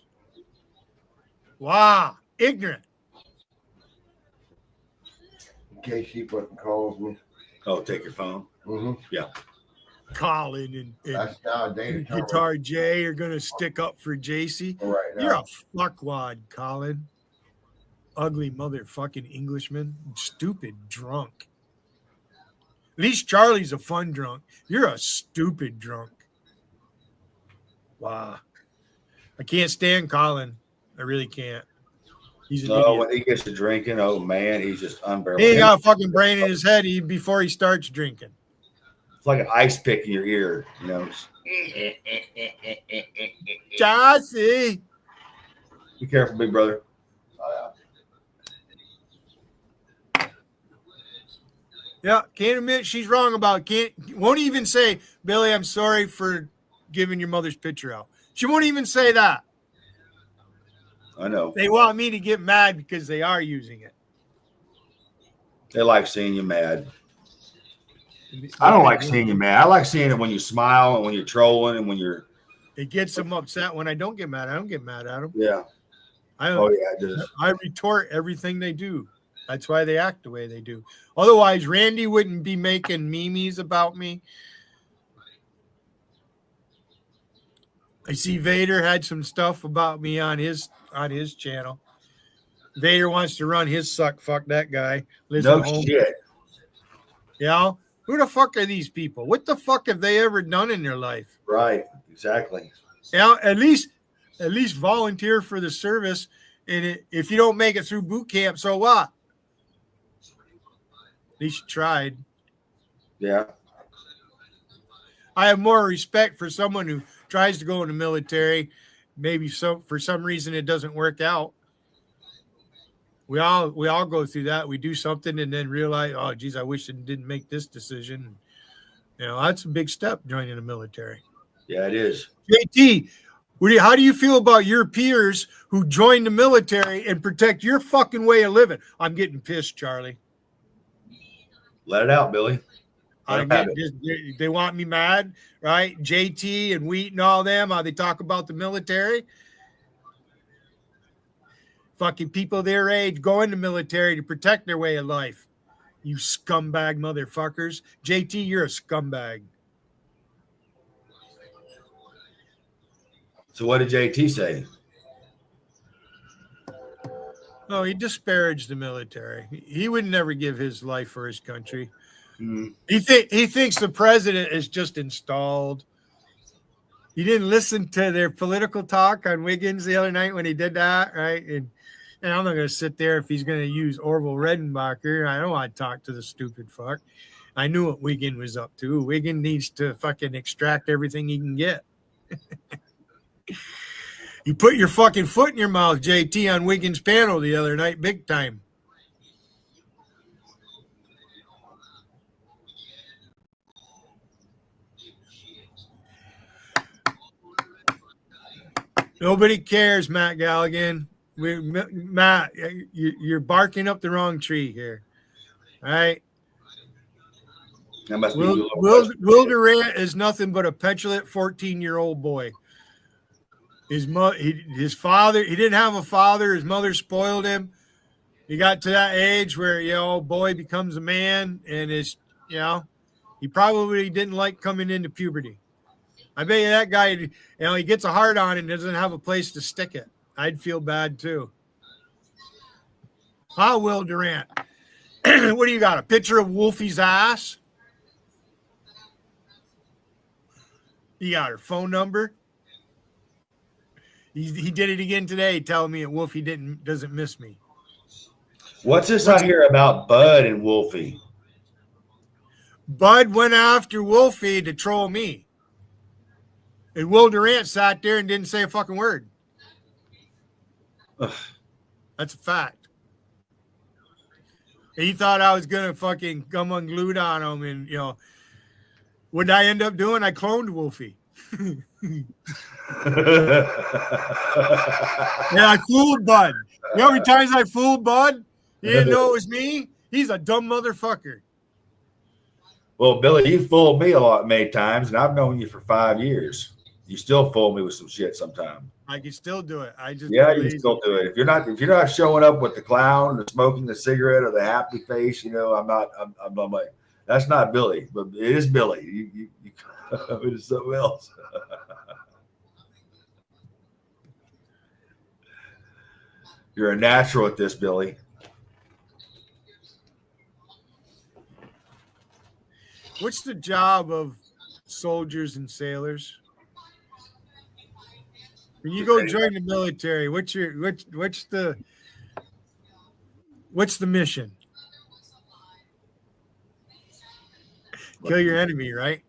S1: Wow. Ignorant.
S5: In case she fucking calls me.
S4: Oh, take your phone.
S5: Mm-hmm.
S4: Yeah.
S1: Colin and
S5: That's nowadays.
S1: Guitar J are going to stick up for JC.
S5: Right now.
S1: You're a fuckwad, Colin. ugly motherfucking Englishman. Stupid drunk. At least Charlie's a fun drunk. You're a stupid drunk. Wow. I can't stand Colin. I really can't. He's an idiot.
S4: When he gets to drinking, oh man, he's just unbearable.
S1: He ain't got a fucking brain in his head before he starts drinking.
S4: It's like an ice pick in your ear, you know.
S1: Jossie.
S4: Be careful, big brother.
S1: Yeah, can't admit she's wrong about won't even say, Billy, I'm sorry for giving your mother's picture out. She won't even say that.
S4: I know.
S1: They want me to get mad because they are using it.
S4: They like seeing you mad. I don't like seeing you mad. I like seeing it when you smile and when you're trolling and when you're.
S1: It gets them upset when I don't get mad. I don't get mad at them.
S4: Yeah.
S1: It does. I retort everything they do. That's why they act the way they do. Otherwise, Randy wouldn't be making memes about me. I see Vader had some stuff about me on his channel. Vader wants to run his fuck that guy.
S4: No shit.
S1: Yeah. Who the fuck are these people? What the fuck have they ever done in their life?
S4: Right. Exactly.
S1: Yeah. At least volunteer for the service. And if you don't make it through boot camp, so what? At least you tried.
S4: Yeah.
S1: I have more respect for someone who tries to go in the military. Maybe for some reason it doesn't work out. We all go through that. We do something and then realize, oh, geez, I wish I didn't make this decision. You know, that's a big step, joining the military.
S4: Yeah, it is.
S1: JT, how do you feel about your peers who join the military and protect your fucking way of living? I'm getting pissed, Charlie.
S4: Let it out, Billy.
S1: They want me mad, right? JT and Wheat and all them, how they talk about the military. Fucking people their age go in the military to protect their way of life. You scumbag motherfuckers. JT, you're a scumbag.
S4: So what did JT say?
S1: No, he disparaged the military. He would never give his life for his country. He thinks the president is just installed. He didn't listen to their political talk on Wiggins the other night when he did that, right? And I'm not going to sit there if he's going to use Orville Redenbacher. I don't want to talk to the stupid fuck. I knew what Wiggin was up to. Wiggin needs to fucking extract everything he can get. You put your fucking foot in your mouth, JT, on Wiggins' panel the other night, big time. Nobody cares, Matt Galligan. Matt, you're barking up the wrong tree here. All right.
S4: That must be
S1: Will Durant is nothing but a petulant 14-year-old boy. His father, he didn't have a father. His mother spoiled him. He got to that age where, boy becomes a man, and he probably didn't like coming into puberty. I bet you that guy, he gets a hard on and doesn't have a place to stick it. I'd feel bad too. Huh, Will Durant? What do you got? A picture of Wolfie's ass? You got her phone number? He did it again today, telling me that Wolfie doesn't miss me.
S4: What's this I hear about Bud and Wolfie?
S1: Bud went after Wolfie to troll me. And Will Durant sat there and didn't say a fucking word.
S4: Ugh.
S1: That's a fact. He thought I was going to fucking come unglued on him. And, what did I end up doing? I cloned Wolfie. Yeah, I fooled Bud. You know how many times I fooled Bud? He didn't know it was me? He's a dumb motherfucker.
S4: Well, Billy, you fooled me many times, and I've known you for 5 years. You still fool me with some shit sometimes.
S1: I can still do it.
S4: You can still do it. If you're not showing up with the clown, the smoking the cigarette, or the happy face, I'm like, that's not Billy, but it is Billy. You it is something else. You're a natural at this, Billy.
S1: What's the job of soldiers and sailors? When you go join the military, what's the mission? Kill your enemy, right?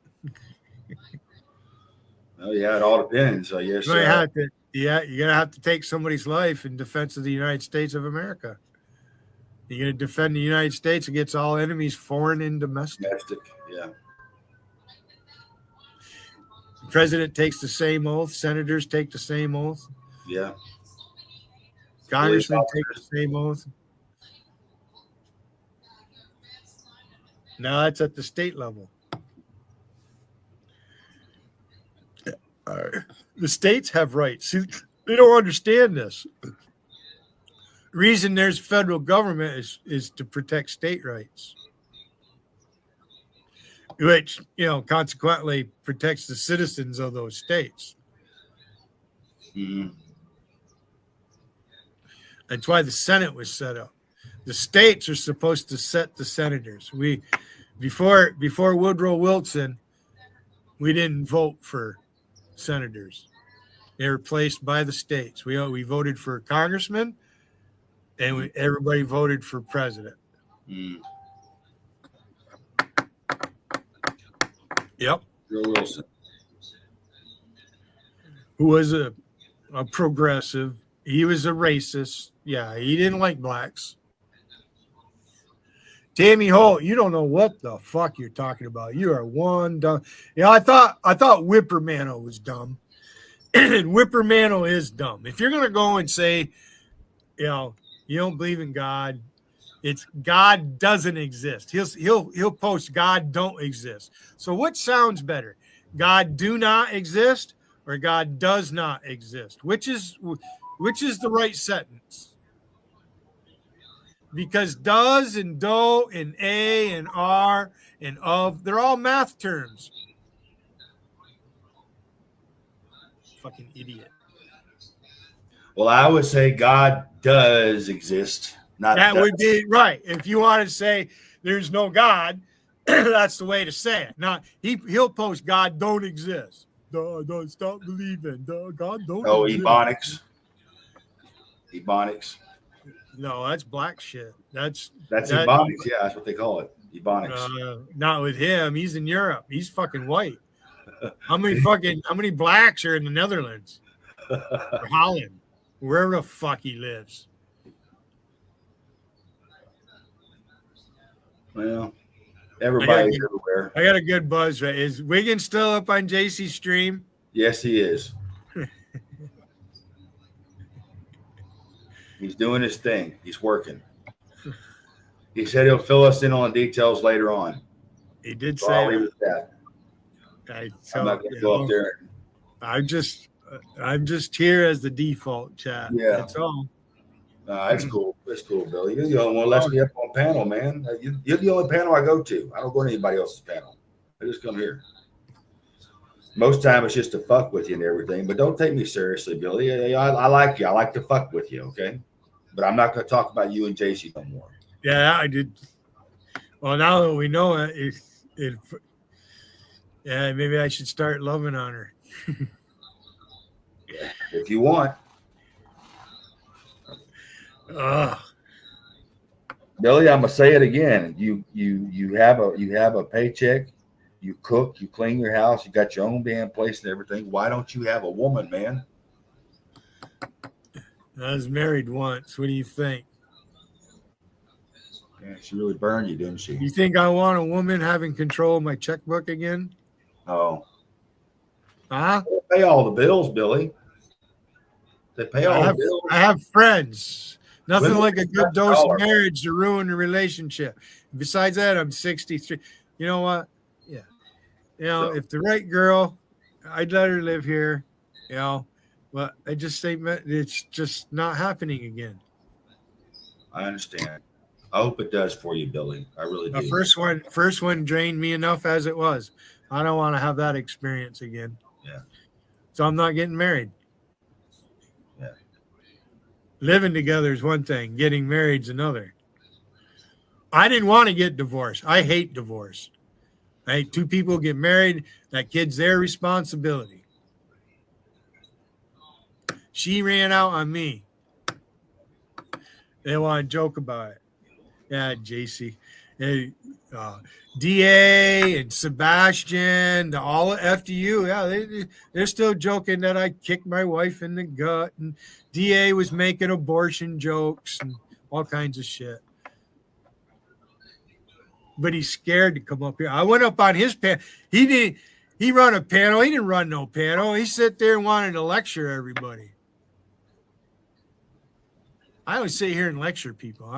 S4: Oh yeah, it all depends. I guess.
S1: You're gonna have to take somebody's life in defense of the United States of America. You're gonna defend the United States against all enemies, foreign and domestic.
S4: Yeah.
S1: The president takes the same oath. Senators take the same oath.
S4: Yeah.
S1: Congressmen take the same oath. No, that's at the state level. The states have rights. See, they don't understand this. The reason there's federal government is to protect state rights, which, consequently protects the citizens of those states.
S4: Mm-hmm.
S1: That's why the Senate was set up. The states are supposed to set the senators. Before Woodrow Wilson, we didn't vote for senators. They were placed by the states. We voted for congressmen, and everybody voted for president.
S4: Mm.
S1: Yep.
S4: Woodrow Wilson,
S1: who was a progressive. He was a racist. Yeah, he didn't like blacks. Tammy Holt, you don't know what the fuck you're talking about. You are one dumb. I thought Whippermano was dumb. And Whippermano is dumb. If you're gonna go and say, you don't believe in God, it's God doesn't exist. He'll post God don't exist. So what sounds better? God do not exist or God does not exist? Which is the right sentence? Because does and do and a and are and of, they're all math terms. Fucking idiot.
S4: Well, I would say God does exist.
S1: That would be right. If you want to say there's no God, that's the way to say it. Not he'll post God don't exist. Don't stop believing. God don't exist.
S4: Ebonics.
S1: No, that's black shit. That's
S4: Ebonics. Yeah, that's what they call it. Ebonics.
S1: Not with him. He's in Europe. He's fucking white. How many blacks are in the Netherlands? Or Holland? Wherever the fuck he lives.
S4: Well, everybody's everywhere.
S1: I got a good buzz. Right? Is Wiggins still up on JC's stream?
S4: Yes, he is. He's doing his thing. He's working. He said he'll fill us in on the details later on.
S1: He did
S4: So
S1: say
S4: I'll leave it at that. I'm not going to go up there.
S1: I'm just here as the default chat.
S4: Yeah.
S1: That's all.
S4: That's cool. That's cool, Billy. You're the only one who lets me up on panel, man. You're the only panel I go to. I don't go to anybody else's panel. I just come here. Most time it's just to fuck with you and everything, but don't take me seriously, Billy. I like you. I like to fuck with you, okay? But I'm not going to talk about you and JC no more.
S1: Yeah, I did. Well, now that we know it, yeah, maybe I should start loving on her.
S4: If you want. Billy, I'm gonna say it again. You have a paycheck, you cook, you clean your house, you got your own damn place and everything. Why don't you have a woman, man?
S1: I was married once. What do you think?
S4: Yeah, she really burned you, didn't she?
S1: You think I want a woman having control of my checkbook again?
S4: Oh.
S1: Huh?
S4: They pay all the bills, Billy. They pay all the bills.
S1: I have friends. Nothing
S4: Women
S1: like a good dose of marriage to ruin a relationship. Besides that, I'm 63. You know what? Yeah. If the right girl, I'd let her live here. But I just say it's just not happening again.
S4: I understand. I hope it does for you, Billy. I really do.
S1: The first one drained me enough as it was. I don't want to have that experience again.
S4: Yeah.
S1: So I'm not getting married.
S4: Yeah.
S1: Living together is one thing. Getting married is another. I didn't want to get divorced. I hate divorce. I hate two people get married. That kid's their responsibility. She ran out on me. They want to joke about it. Yeah, JC. Hey, DA and Sebastian, all of FDU, yeah, they're still joking that I kicked my wife in the gut, and DA was making abortion jokes and all kinds of shit. But he's scared to come up here. I went up on his panel. He run a panel. He didn't run no panel. He sat there and wanted to lecture everybody. I always sit here and lecture people.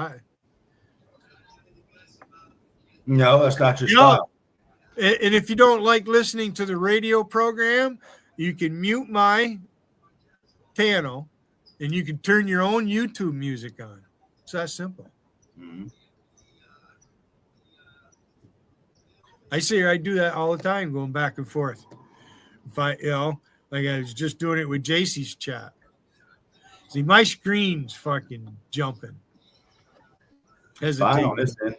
S4: No, that's not your style.
S1: And if you don't like listening to the radio program, you can mute my panel and you can turn your own YouTube music on. It's that simple.
S4: Mm-hmm.
S1: I do that all the time, going back and forth. If I was just doing it with JC's chat. See, my screen's fucking jumping.
S4: Fine on this end.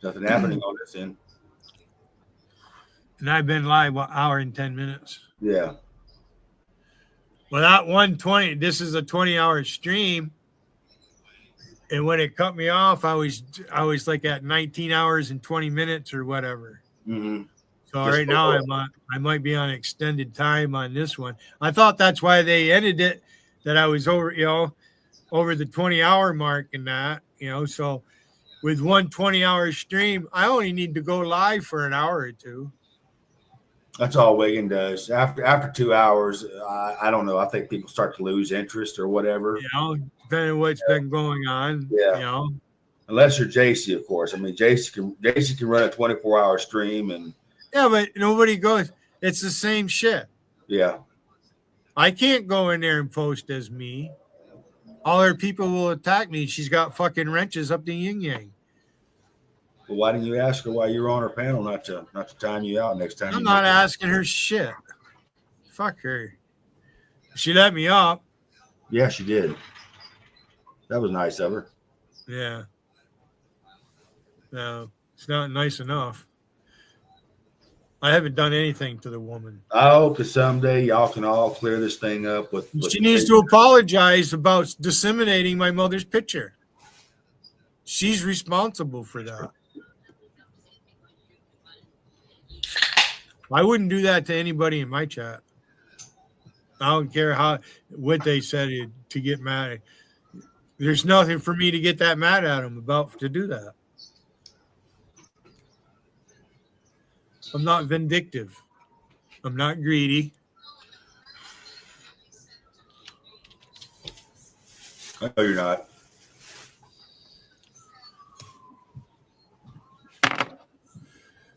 S4: Nothing happening on this end.
S1: And I've been live an hour and 10 minutes.
S4: Yeah.
S1: Well, that 120, this is a 20-hour stream. And when it cut me off, I was like at 19 hours and 20 minutes or whatever.
S4: Mm-hmm.
S1: So right now I might be on extended time on this one. I thought that's why they ended it, that I was over the 20-hour mark and that, so with 1 20-hour stream, I only need to go live for an hour or two.
S4: That's all Wigan does. After 2 hours, I don't know. I think people start to lose interest or whatever.
S1: Depending on what's been going on.
S4: Yeah. Unless you're JC, of course. I mean, JC can run a 24-hour stream and.
S1: Yeah, but nobody goes. It's the same shit.
S4: Yeah.
S1: I can't go in there and post as me. All her people will attack me. She's got fucking wrenches up the yin yang.
S4: Well, why didn't you ask her while you were on her panel not to time you out next time?
S1: I'm not asking her shit. Fuck her. She let me up.
S4: Yeah, she did. That was nice of her.
S1: Yeah. No, it's not nice enough. I haven't done anything to the woman.
S4: I hope that someday y'all can all clear this thing up with
S1: she needs to apologize about disseminating my mother's picture. She's responsible for that. I wouldn't do that to anybody in my chat. I don't care what they said to get mad. There's nothing for me to get that mad at them about to do that. I'm not vindictive. I'm not greedy.
S4: I know you're not.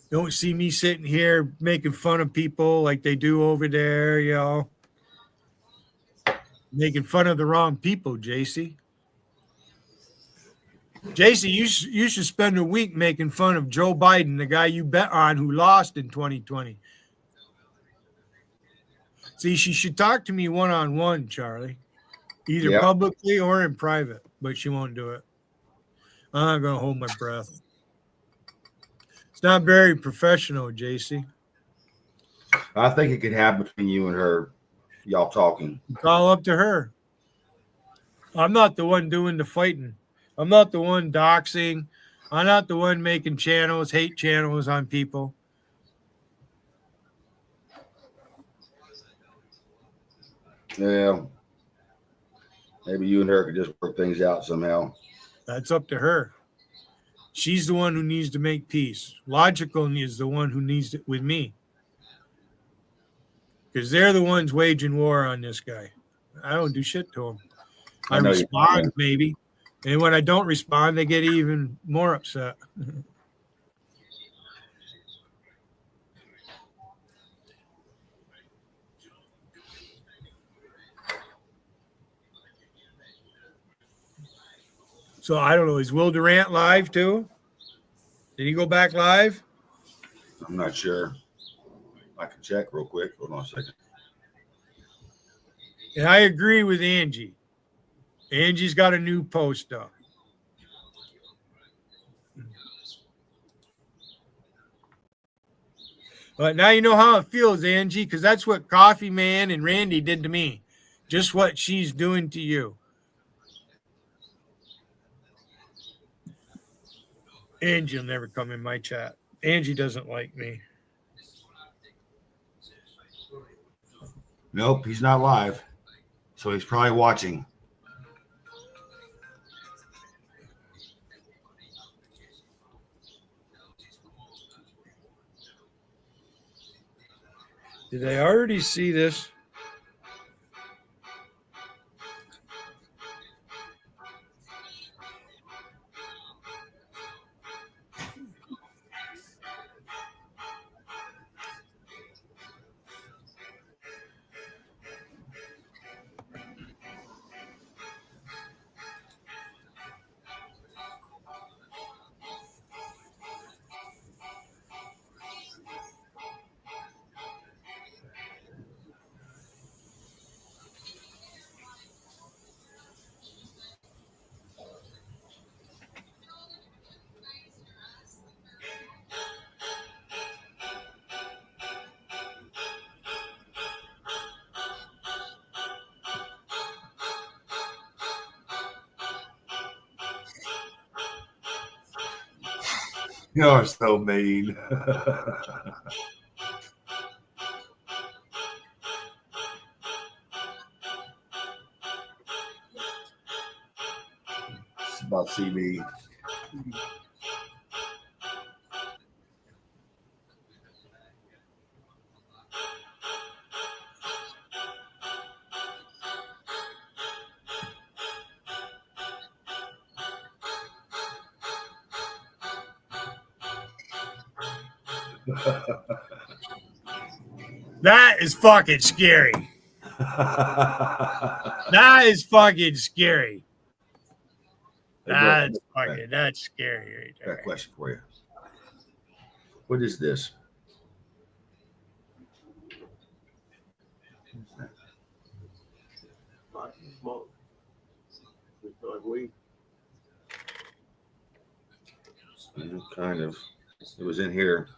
S1: Don't see me sitting here making fun of people like they do over there, Making fun of the wrong people, JC. JC, you should spend a week making fun of Joe Biden, the guy you bet on who lost in 2020. See, she should talk to me one-on-one, Charlie, either publicly or in private, but she won't do it. I'm not going to hold my breath. It's not very professional, JC.
S4: I think it could happen between you and her, y'all talking.
S1: It's all up to her. I'm not the one doing the fighting. I'm not the one doxing. I'm not the one making hate channels on people.
S4: Yeah. Maybe you and her could just work things out somehow.
S1: That's up to her. She's the one who needs to make peace. Logical is the one who needs it with me. Because they're the ones waging war on this guy. I don't do shit to them. I respond, maybe. And when I don't respond, they get even more upset. So I don't know. Is Will Durant live too? Did he go back live?
S4: I'm not sure. I can check real quick. Hold on a second.
S1: And I agree with Angie. Angie's got a new post up. But now you know how it feels, Angie, because that's what Coffee Man and Randy did to me. Just what she's doing to you. Angie will never come in my chat. Angie doesn't like me.
S4: Nope, he's not live. So he's probably watching.
S1: Did I already see this?
S4: You're so mean. It's about CB.
S1: That is fucking scary. That is fucking scary. That's scary right
S4: Got
S1: there.
S4: a question for you. What is this? Kind of. It was in here.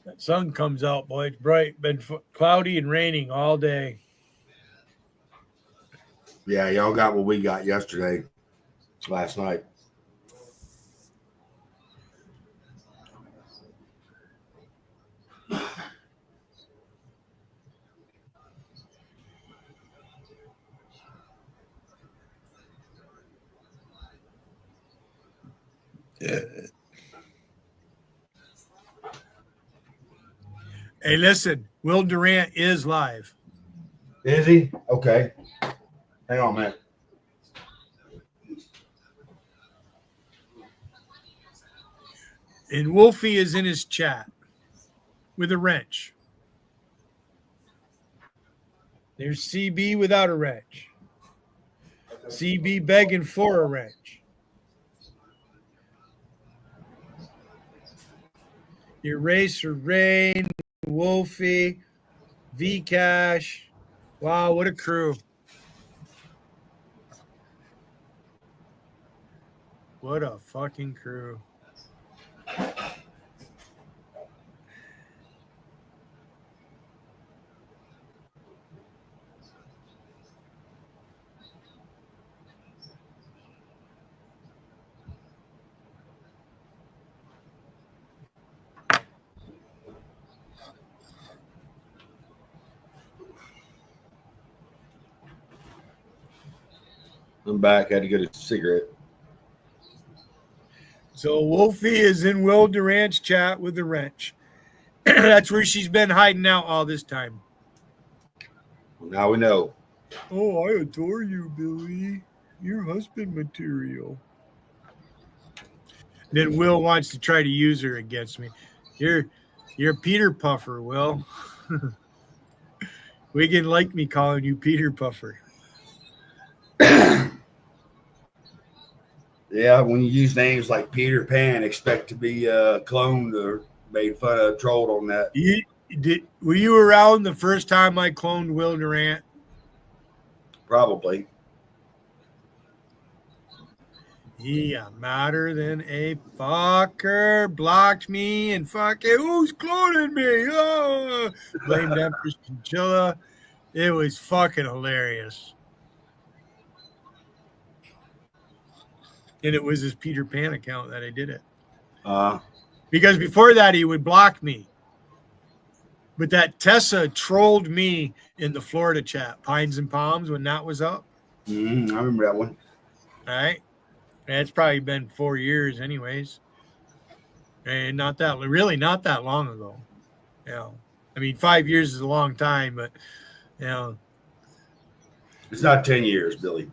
S1: That sun comes out, boy. It's bright. Been cloudy and raining all day.
S4: Yeah, y'all got what we got yesterday, last night.
S1: Hey, listen, Will Durant is live.
S4: Is he? Okay. Hang on a minute.
S1: And Wolfie is in his chat with a wrench. There's CB without a wrench. CB begging for a wrench. Eraser Rain, Wolfie, V Cash. Wow, what a crew. What a fucking crew.
S4: I'm back. Had to get a cigarette.
S1: So Wolfie is in Will Durant's chat with the wrench. That's where she's been hiding out all this time.
S4: Now we know.
S1: Oh, I adore you, Billy. You're husband material. Then Will wants to try to use her against me. You're Peter Puffer, Will. Wiggin liked me calling you Peter Puffer.
S4: Yeah, when you use names like Peter Pan, expect to be cloned or made fun of, trolled on that.
S1: Were you around the first time I cloned Will Durant?
S4: Probably.
S1: Yeah, madder than a fucker. Blocked me and fucking who's cloning me? Oh, blamed Empress Chinchilla. It was fucking hilarious. And it was his Peter Pan account that I did it. Because before that, he would block me. But that Tessa trolled me in the Florida chat, Pines and Palms, when that was up.
S4: I remember that one.
S1: All right. And it's probably been 4 years anyways. And not that long ago. You know, I mean, 5 years is a long time, but, you know.
S4: It's not 10 years, Billy.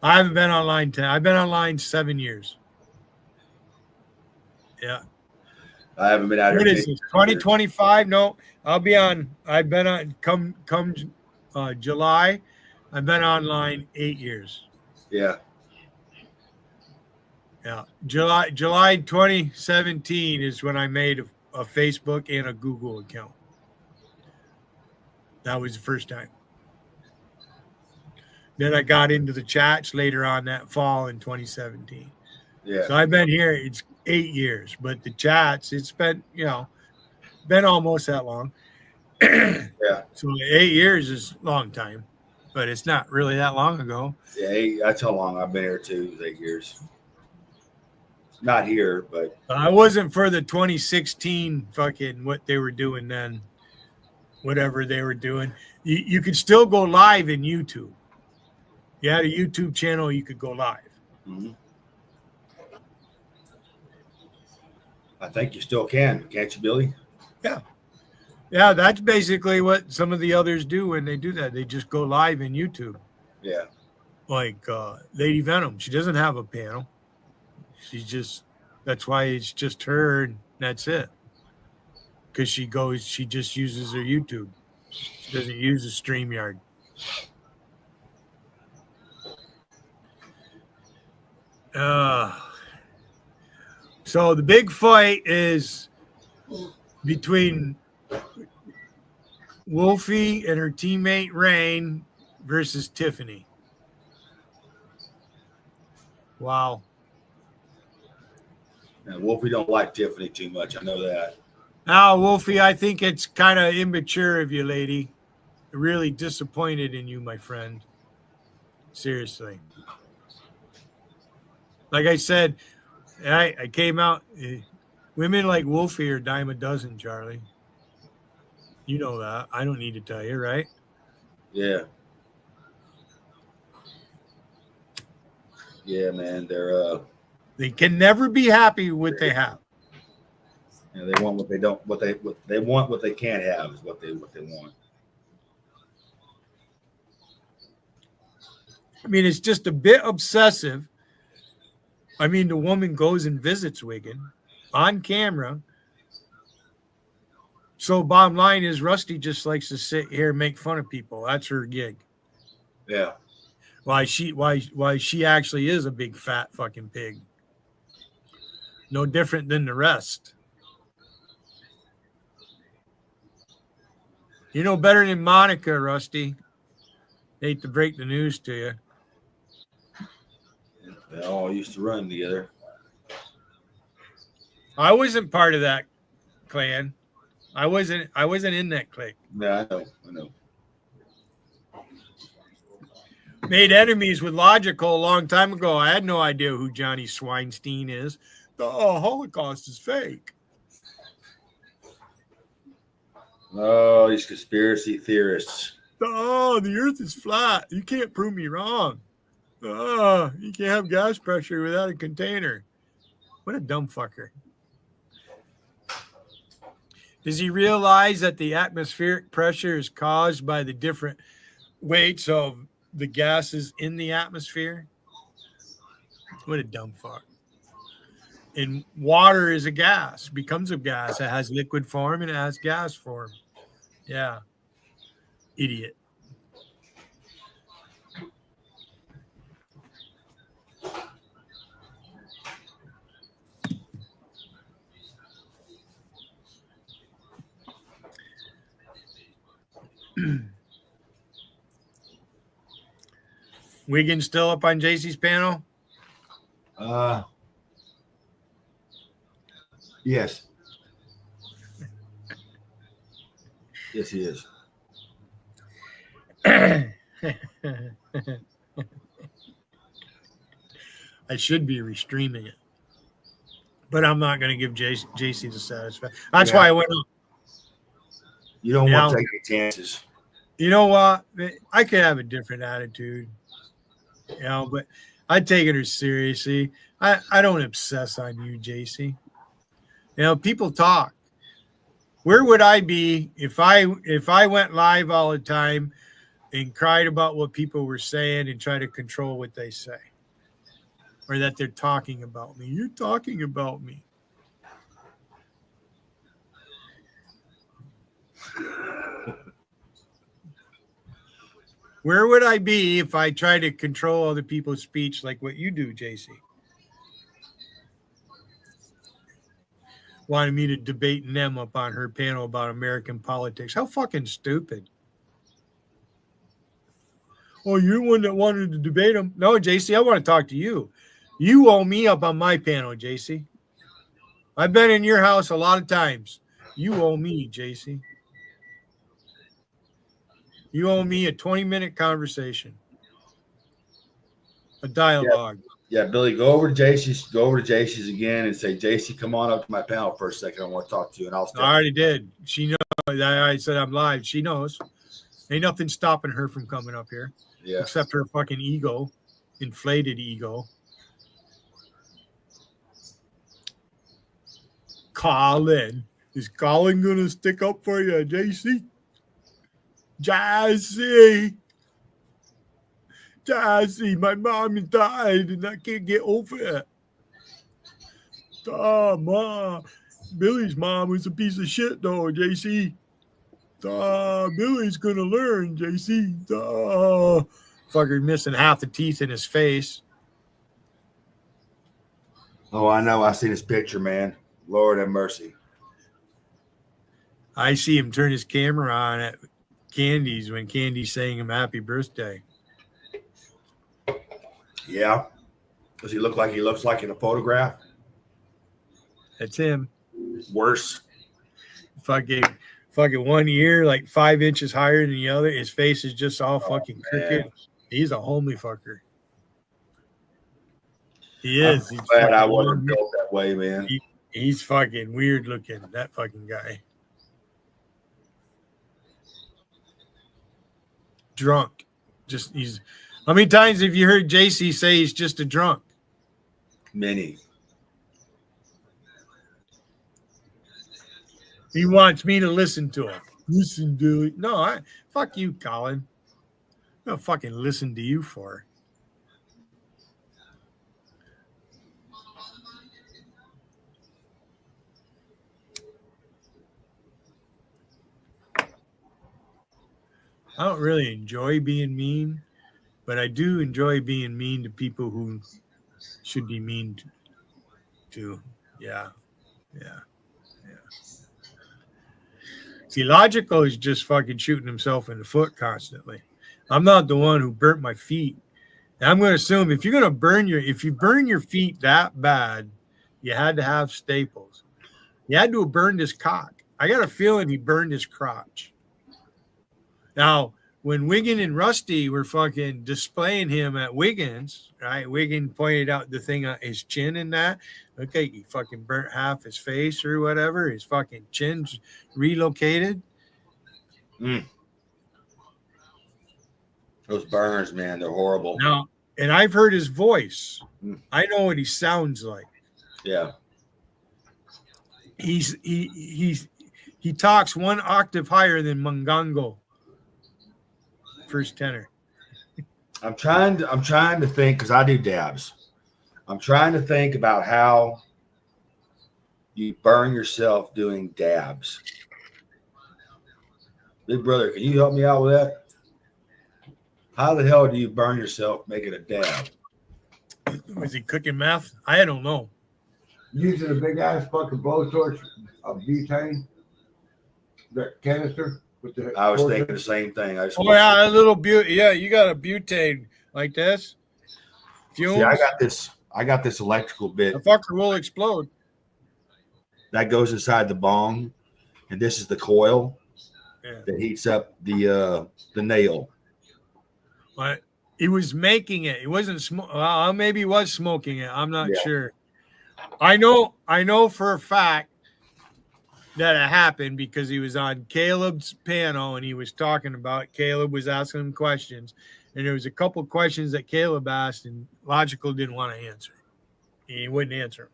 S1: I haven't been online 10. I've been online 7 years. Yeah.
S4: I haven't been out here.
S1: What is this? 2025? No, I'll be on. I've been on come July. I've been online 8 years.
S4: Yeah.
S1: Yeah. July 2017 is when I made a Facebook and a Google account. That was the first time. Then I got into the chats later on that fall in 2017.
S4: Yeah.
S1: So I've been here. It's 8 years, but the chats, it's been, been almost that long.
S4: Yeah.
S1: So 8 years is a long time, but it's not really that long ago.
S4: Yeah, that's how long I've been here too, 8 years. Not here, but
S1: I wasn't for the 2016 fucking what they were doing then, whatever they were doing. You could still go live in YouTube. You had a YouTube channel, you could go live.
S4: Mm-hmm. I think you still can, can't you, Billy?
S1: Yeah. Yeah, that's basically what some of the others do when they do that. They just go live in YouTube.
S4: Yeah.
S1: Like Lady Venom, she doesn't have a panel. That's why it's just her and that's it. Because she just uses her YouTube. She doesn't use a StreamYard. So the big fight is between Wolfie and her teammate Rain versus Tiffany. Wow.
S4: Now, Wolfie don't like Tiffany too much. I know that.
S1: Now, Wolfie, I think it's kind of immature of you, lady. Really disappointed in you, my friend. Seriously. Like I said, I came out. Women like Wolfie are a dime a dozen, Charlie. You know that. I don't need to tell you, right?
S4: Yeah. Yeah, man.
S1: They can never be happy with what they have.
S4: Yeah, they want what they don't. They want what they can't have is what they want.
S1: I mean, it's just a bit obsessive. I mean, the woman goes and visits Wigan on camera. So bottom line is Rusty just likes to sit here and make fun of people. That's her gig.
S4: Yeah.
S1: Why she actually is a big fat fucking pig. No different than the rest. You know better than Monica, Rusty. Hate to break the news to you.
S4: They all used to run together.
S1: I wasn't part of that clan. I wasn't in that clique.
S4: Yeah, I know.
S1: Made enemies with Logical a long time ago. I had no idea who Johnny Swinestein is. The Holocaust is fake.
S4: Oh, these conspiracy theorists.
S1: The earth is flat. You can't prove me wrong. You can't have gas pressure without a container. What a dumb fucker. Does he realize that the atmospheric pressure is caused by the different weights of the gases in the atmosphere. What a dumb fuck. And water is a gas, becomes a gas. It has liquid form and it has gas form. Yeah. Idiot. Wiggins still up on JC's panel?
S4: Yes. Yes, he is.
S1: I should be restreaming it, but I'm not going to give JC the satisfaction. That's why I went up.
S4: You don't want to take any chances.
S1: You know what? I could have a different attitude, but I take it seriously. I don't obsess on you, JC. People talk. Where would I be if I went live all the time and cried about what people were saying and try to control what they say, or that they're talking about me? You're talking about me. Where would I be if I tried to control other people's speech like what you do, JC? Wanted me to debate Nem up on her panel about American politics. How fucking stupid. Oh, you're the one that wanted to debate him. No, JC, I want to talk to you. You owe me up on my panel, JC. I've been in your house a lot of times. You owe me, JC. You owe me a 20-minute conversation, a dialogue.
S4: Yeah, Billy, go over to JC's again and say, JC, come on up to my panel for a second. I want to talk to you. And I
S1: already did. She knows. I said I'm live. She knows. Ain't nothing stopping her from coming up here.
S4: Yeah.
S1: Except her fucking ego, inflated ego. Colin. Is Colin going to stick up for you, JC? Jazzy, my mom died and I can't get over it. Ma. Billy's mom was a piece of shit, though, JC. Billy's going to learn, JC. Fucker missing half the teeth in his face.
S4: Oh, I know. I seen his picture, man. Lord have mercy.
S1: I see him turn his camera on at Candy's when Candy's saying him happy birthday.
S4: Yeah. Does he look like he looks like in a photograph?
S1: That's him.
S4: Worse.
S1: Fucking 1 ear, like 5 inches higher than the other. His face is just all fucking crooked. He's a homely fucker. He is.
S4: I'm glad I wasn't built that way, man.
S1: He's fucking weird looking, that fucking guy. Drunk. How many times have you heard JC say he's just a drunk?
S4: Many.
S1: He wants me to listen to him. Listen to it. No, fuck you, Colin. I'm gonna fucking listen to you for. I don't really enjoy being mean, but I do enjoy being mean to people who should be mean to. Yeah. See, Logical is just fucking shooting himself in the foot constantly. I'm not the one who burnt my feet. And I'm going to assume if you burn your feet that bad, you had to have staples. You had to have burned his cock. I got a feeling he burned his crotch. Now, when Wiggin and Rusty were fucking displaying him at Wiggins, right? Wiggin pointed out the thing on his chin and that. Okay, he fucking burnt half his face or whatever. His fucking chin's relocated.
S4: Those burns, man, they're horrible.
S1: Now, and I've heard his voice. I know what he sounds like.
S4: Yeah.
S1: He talks one octave higher than Mungango first tenner.
S4: I'm trying to think because I do dabs. I'm trying to think about how you burn yourself doing dabs. Big brother, can you help me out with that? How the hell do you burn yourself making a dab?
S1: Was he cooking meth? I don't know.
S5: Using a big ass fucking blowtorch of butane, that canister with the.
S4: I was thinking the same thing. I just
S1: Oh yeah, a little yeah, you got a butane like this. Fumes.
S4: See, I got this electrical bit.
S1: The fucker will explode.
S4: That goes inside the bong, and this is the coil that heats up the nail.
S1: But he was making it. He wasn't maybe he was smoking it. I'm not sure. I know for a fact that it happened because he was on Caleb's panel and he was talking about it. Caleb was asking him questions, and there was a couple questions that Caleb asked, and Logical didn't want to answer. He wouldn't answer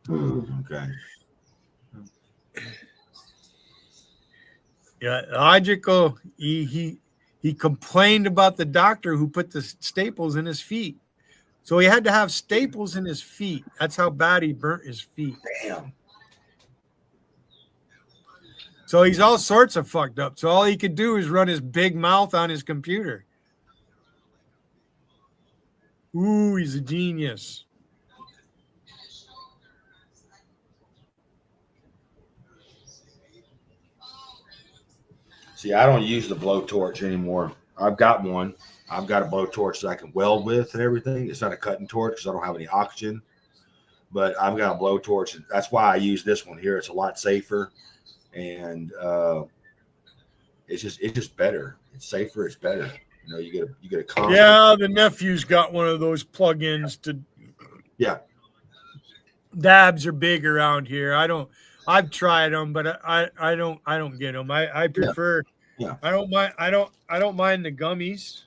S1: them.
S4: Okay.
S1: Yeah, Logical. He complained about the doctor who put the staples in his feet. So he had to have staples in his feet. That's how bad he burnt his feet.
S4: Damn.
S1: So he's all sorts of fucked up. So all he could do is run his big mouth on his computer. Ooh, he's a genius.
S4: See, I don't use the blowtorch anymore. I've got one. I've got a blowtorch that I can weld with and everything. It's not a cutting torch because I don't have any oxygen. But I've got a blowtorch, and that's why I use this one here. It's a lot safer, and it's just better. It's safer. It's better. You know, you get a constant.
S1: Yeah, the nephew's got one of those plug-ins to.
S4: Yeah.
S1: Dabs are big around here. I've tried them, but I don't get them. I prefer.
S4: Yeah.
S1: I don't mind the gummies.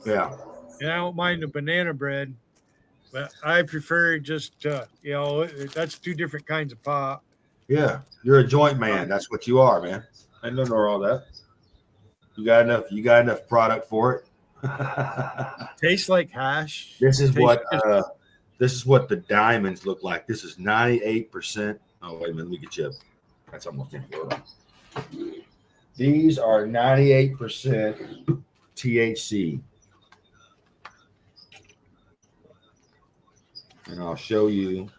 S4: Yeah.
S1: And I don't mind the banana bread, but I prefer just that's two different kinds of pop.
S4: Yeah. You're a joint man. That's what you are, man. I don't know all that. You got enough product for it.
S1: Tastes like hash.
S4: This is what the diamonds look like. This is 98%. Oh, wait a minute. Let me get you. That's almost in here. These are 98% THC. And I'll show you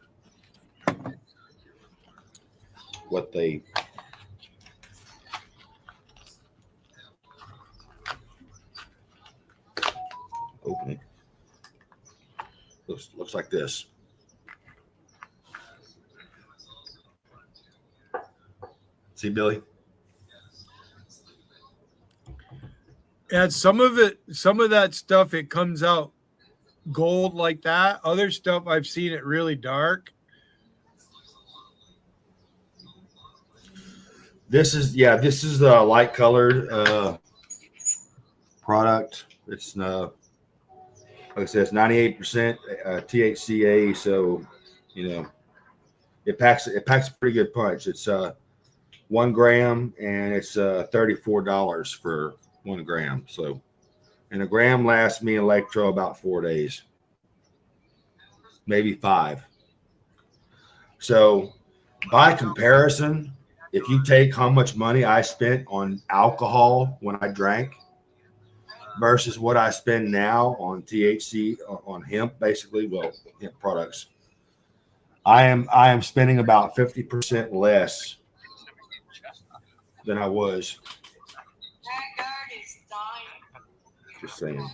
S4: what they open it. Looks like this. See, Billy?
S1: And some of that stuff, it comes out gold like that. Other stuff, I've seen it really dark.
S4: This is the light colored product. It's like I said, it's 98% THCA, so you know it packs a pretty good punch. It's 1 gram, and it's $34 for 1 gram. So, and a gram lasts me electro about 4 days, maybe 5. So, by comparison, if you take how much money I spent on alcohol when I drank versus what I spend now on THC, on hemp, basically, well, hemp products, I am spending about 50% less than I was. Just saying.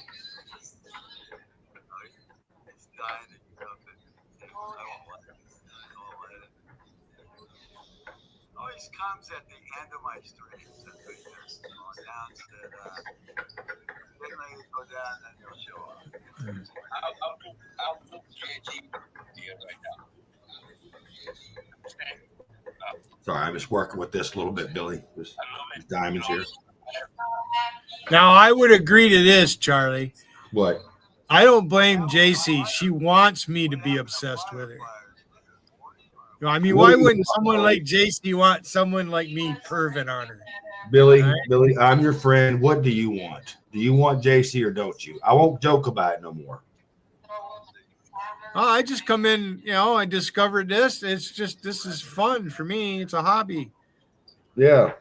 S3: Always comes at the end of my streams. Then they go down and they'll show up.
S6: I'll do GG here right now.
S4: Sorry, I'm just working with this a little bit, Billy. There's diamonds here.
S1: Now, I would agree to this, Charlie.
S4: What?
S1: I don't blame JC. She wants me to be obsessed with her. You know, I mean, why wouldn't someone like JC want someone like me perving on her?
S4: Billy, I'm your friend. What do you want? Do you want JC or don't you? I won't joke about it no more.
S1: Oh, I just come in, I discovered this. It's just, this is fun for me. It's a hobby.
S4: Yeah.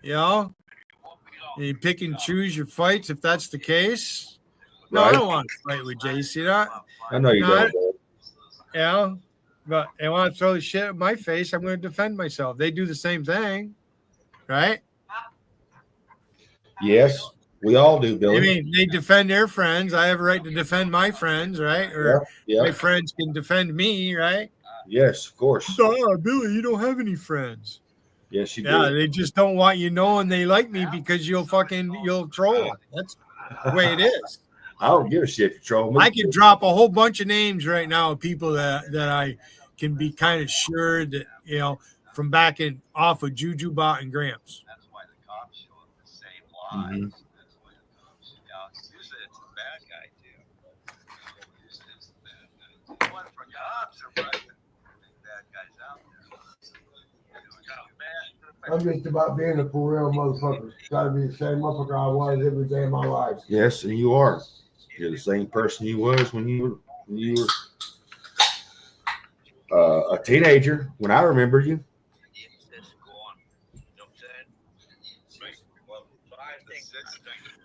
S1: You pick and choose your fights if that's the case. No,
S4: Right.
S1: I don't want to fight with JC.
S4: I know you don't.
S1: But they want to throw the shit at my face. I'm going to defend myself. They do the same thing, right?
S4: Yes, we all do, Billy.
S1: I mean, they defend their friends. I have a right to defend my friends, right? Or my friends can defend me, right?
S4: Yes, of course.
S1: Oh, Billy, you don't have any friends.
S4: Yes, you do.
S1: Yeah, they just don't want you knowing they like me because you'll troll. That's the way it is.
S4: I don't give a shit if you troll me.
S1: I could drop a whole bunch of names right now of people that I can be kind of sure that, from back in off of Juju Bot and Gramps.
S3: That's why the cops show up the same
S4: Mhm.
S3: lies. That's why the cops. Usually it's the bad guy too. Usually it's the bad guy. One for cops are right. Bad guys out there.
S5: I'm just about being a for real motherfucker. Gotta be the same motherfucker I was every day of my life.
S4: Yes, and you are. You're the same person you was when you were a teenager. When I remember you.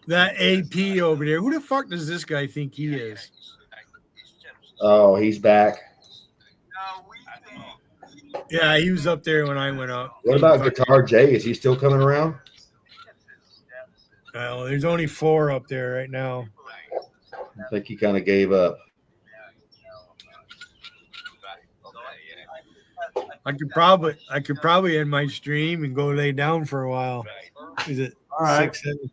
S1: That AP over there, who the fuck does this guy think he is?
S4: Oh, he's back.
S1: Yeah, he was up there when I went up.
S4: What about Guitar J? Is he still coming around?
S1: Well, there's only 4 up there right now.
S4: I think he kind of gave up.
S1: I could probably end my stream and go lay down for a while. Is it
S4: All right.
S1: 6:17?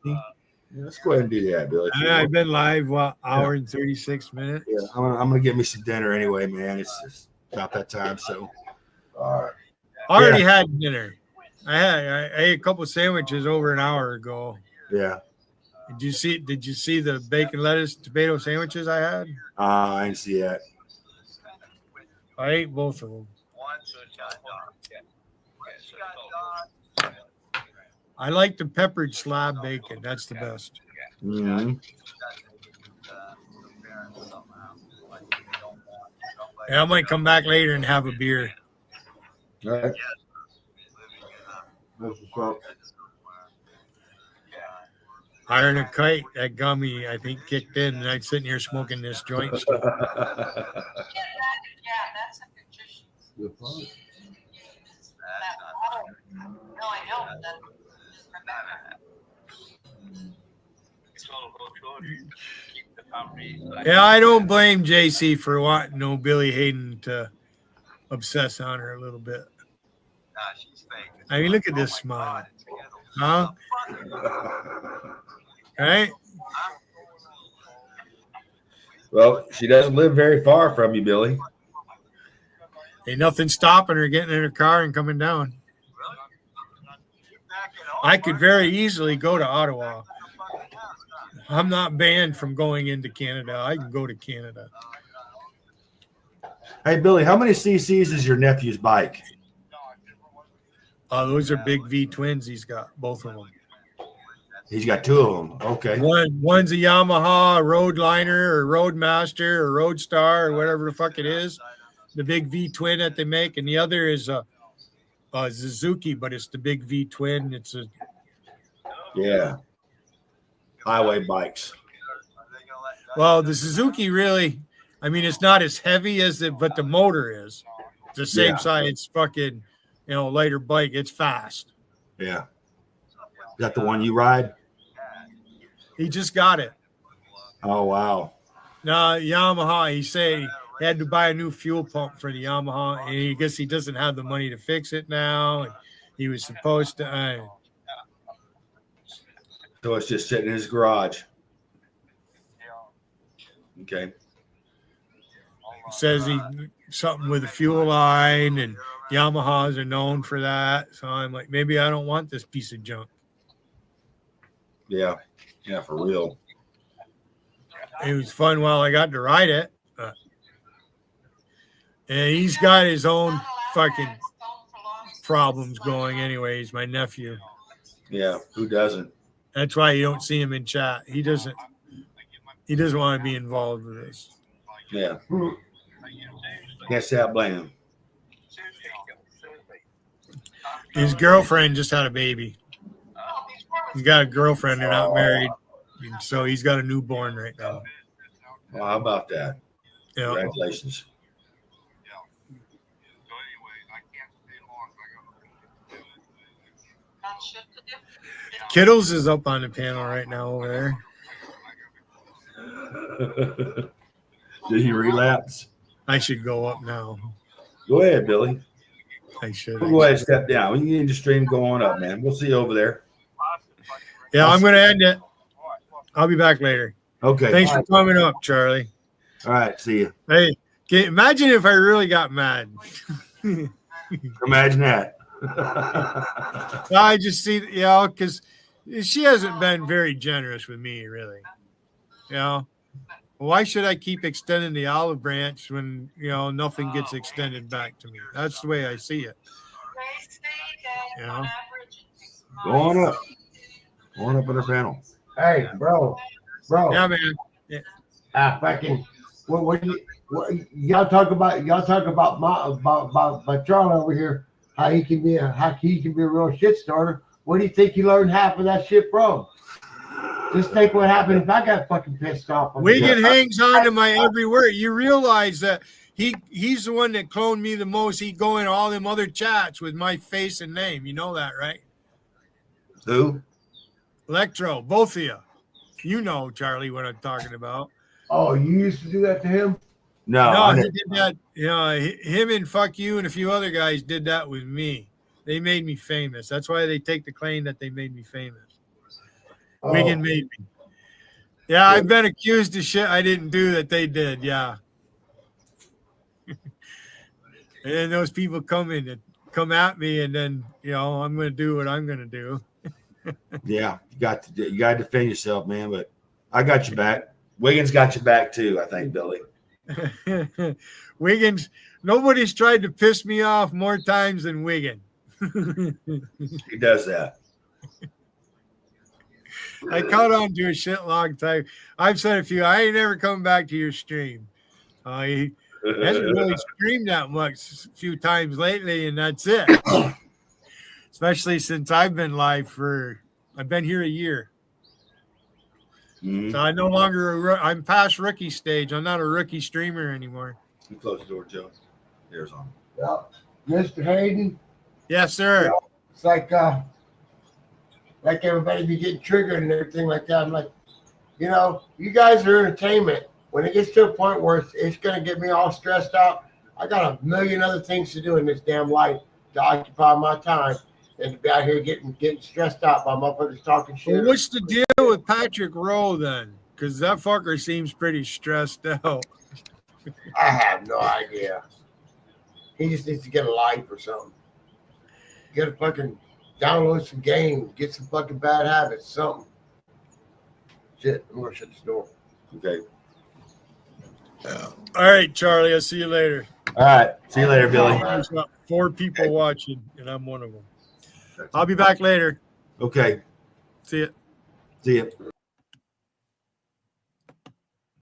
S4: Yeah, let's go ahead and do that, Billy.
S1: I've been live hour and 36 minutes.
S4: Yeah, I'm gonna get me some dinner anyway, man. It's just about that time. So, all right.
S1: I already had dinner. I ate a couple of sandwiches over an hour ago.
S4: Yeah.
S1: Did you see the bacon, lettuce, tomato sandwiches I had?
S4: I didn't see that.
S1: I ate both of them. I like the peppered slab bacon. That's the best.
S4: Mm-hmm.
S1: Yeah, I might come back later and have a beer.
S4: All right. That's what's up.
S1: Iron a Kite, that gummy, I think, kicked in, and I'm sitting here smoking this joint. Still.
S2: Yeah, that's a nutrition.
S5: Good point.
S2: No, I know. But then just remember.
S1: Yeah, I don't blame JC for wanting no Billy Hayden to obsess on her a little bit. I mean, look at this smile. Huh? Right?
S4: Well, she doesn't live very far from you, Billy.
S1: Ain't nothing stopping her getting in her car and coming down. I could very easily go to Ottawa. I'm not banned from going into Canada. I can go to Canada.
S4: Hey, Billy, how many cc's is your nephew's bike?
S1: Those are big V twins he's got, both of them.
S4: He's got 2 of them. Okay.
S1: One's a Yamaha, a Roadliner, or Roadmaster, or Roadstar, or whatever the fuck it is. The big V twin that they make, and the other is a Suzuki, but it's the big V twin. It's a
S4: highway bikes.
S1: well, the Suzuki really, I mean, it's not as heavy as it, but the motor is. It's the same size. It's fucking, lighter bike. It's fast.
S4: Yeah. Is that the one you ride?
S1: He just got it.
S4: Oh, wow.
S1: No, Yamaha. He said he had to buy a new fuel pump for the Yamaha, and I guess he doesn't have the money to fix it now. And he was supposed to.
S4: So it's just sitting in his garage. Okay.
S1: Says he something with a fuel line, and Yamahas are known for that. So I'm like, maybe I don't want this piece of junk.
S4: Yeah. Yeah, for real.
S1: It was fun while I got to ride it. And he's got his own fucking problems going anyways, my nephew.
S4: Yeah, who doesn't?
S1: That's why you don't see him in chat. He doesn't want to be involved with this.
S4: Yeah. Can't say I blame him.
S1: His girlfriend just had a baby. He's got a girlfriend. They're not married. And so he's got a newborn right now.
S4: Well, how about that?
S1: Yeah.
S4: Congratulations.
S1: Kittles is up on the panel right now over there.
S4: Did he relapse?
S1: I should go up now.
S4: Go ahead, Billy.
S1: I should.
S4: We'll go ahead and step down. We need the stream going up, man. We'll see you over there.
S1: Yeah, I'm going to end it. I'll be back later.
S4: Okay.
S1: Thanks for coming up, Charlie.
S4: All right. See you.
S1: Hey, imagine if I really got mad.
S4: Imagine that.
S1: I just see, because she hasn't been very generous with me, really. Why should I keep extending the olive branch when, nothing gets extended back to me? That's the way I see it.
S4: Go on up. Go on up on the panel.
S5: Hey, bro.
S1: Yeah, man.
S5: Fucking. What y'all talk about my Charlie over here? How he can be a real shit starter. Where do you think he learned half of that shit from? Just think what happened if I got fucking pissed off.
S1: Wigan hangs on to my every word. You realize that he's the one that cloned me the most. He go in all them other chats with my face and name. You know that, right?
S4: Who?
S1: Electro, both of you. You know, Charlie, what I'm talking about.
S5: Oh, you used to do that to him?
S1: No, he did that. Him and fuck you and a few other guys did that with me. They made me famous. That's why they take the claim that they made me famous.
S5: Oh.
S1: Wigan made me. Yeah, I've been accused of shit I didn't do that they did. Yeah. And then those people come at me, and then I'm going to do what I'm going to do.
S4: Yeah, you got to defend yourself, man. But I got your back. Wiggins got your back too, I think, Billy.
S1: Wiggins. Nobody's tried to piss me off more times than Wigan.
S4: He does that.
S1: I caught on to a shit long time. I've said a few. I ain't never coming back to your stream. He hasn't really streamed that much a few times lately, and that's it. Especially since I've been live I've been here a year.
S4: Mm-hmm.
S1: So I no longer, I'm past rookie stage. I'm not a rookie streamer anymore.
S4: You close the door, Joe. There's on.
S5: Yeah. Mr. Hayden.
S1: Yes, sir.
S5: It's like everybody be getting triggered and everything like that. I'm like, you guys are entertainment. When it gets to a point where it's going to get me all stressed out, I got a million other things to do in this damn life to occupy my time and to be out here getting stressed out by motherfuckers talking shit.
S1: Well, what's the deal with Patrick Rowe then? Because that fucker seems pretty stressed out.
S5: I have no idea. He just needs to get a life or something. Get a fucking download some games, get some fucking bad habits, something. Shit, I'm gonna shut this door.
S4: Okay.
S1: All right, Charlie. I'll see you later.
S4: All right. See you later, Billy.
S1: There's about 4 people watching, and I'm one of them. I'll be back later.
S4: Okay.
S1: See ya.
S4: See you.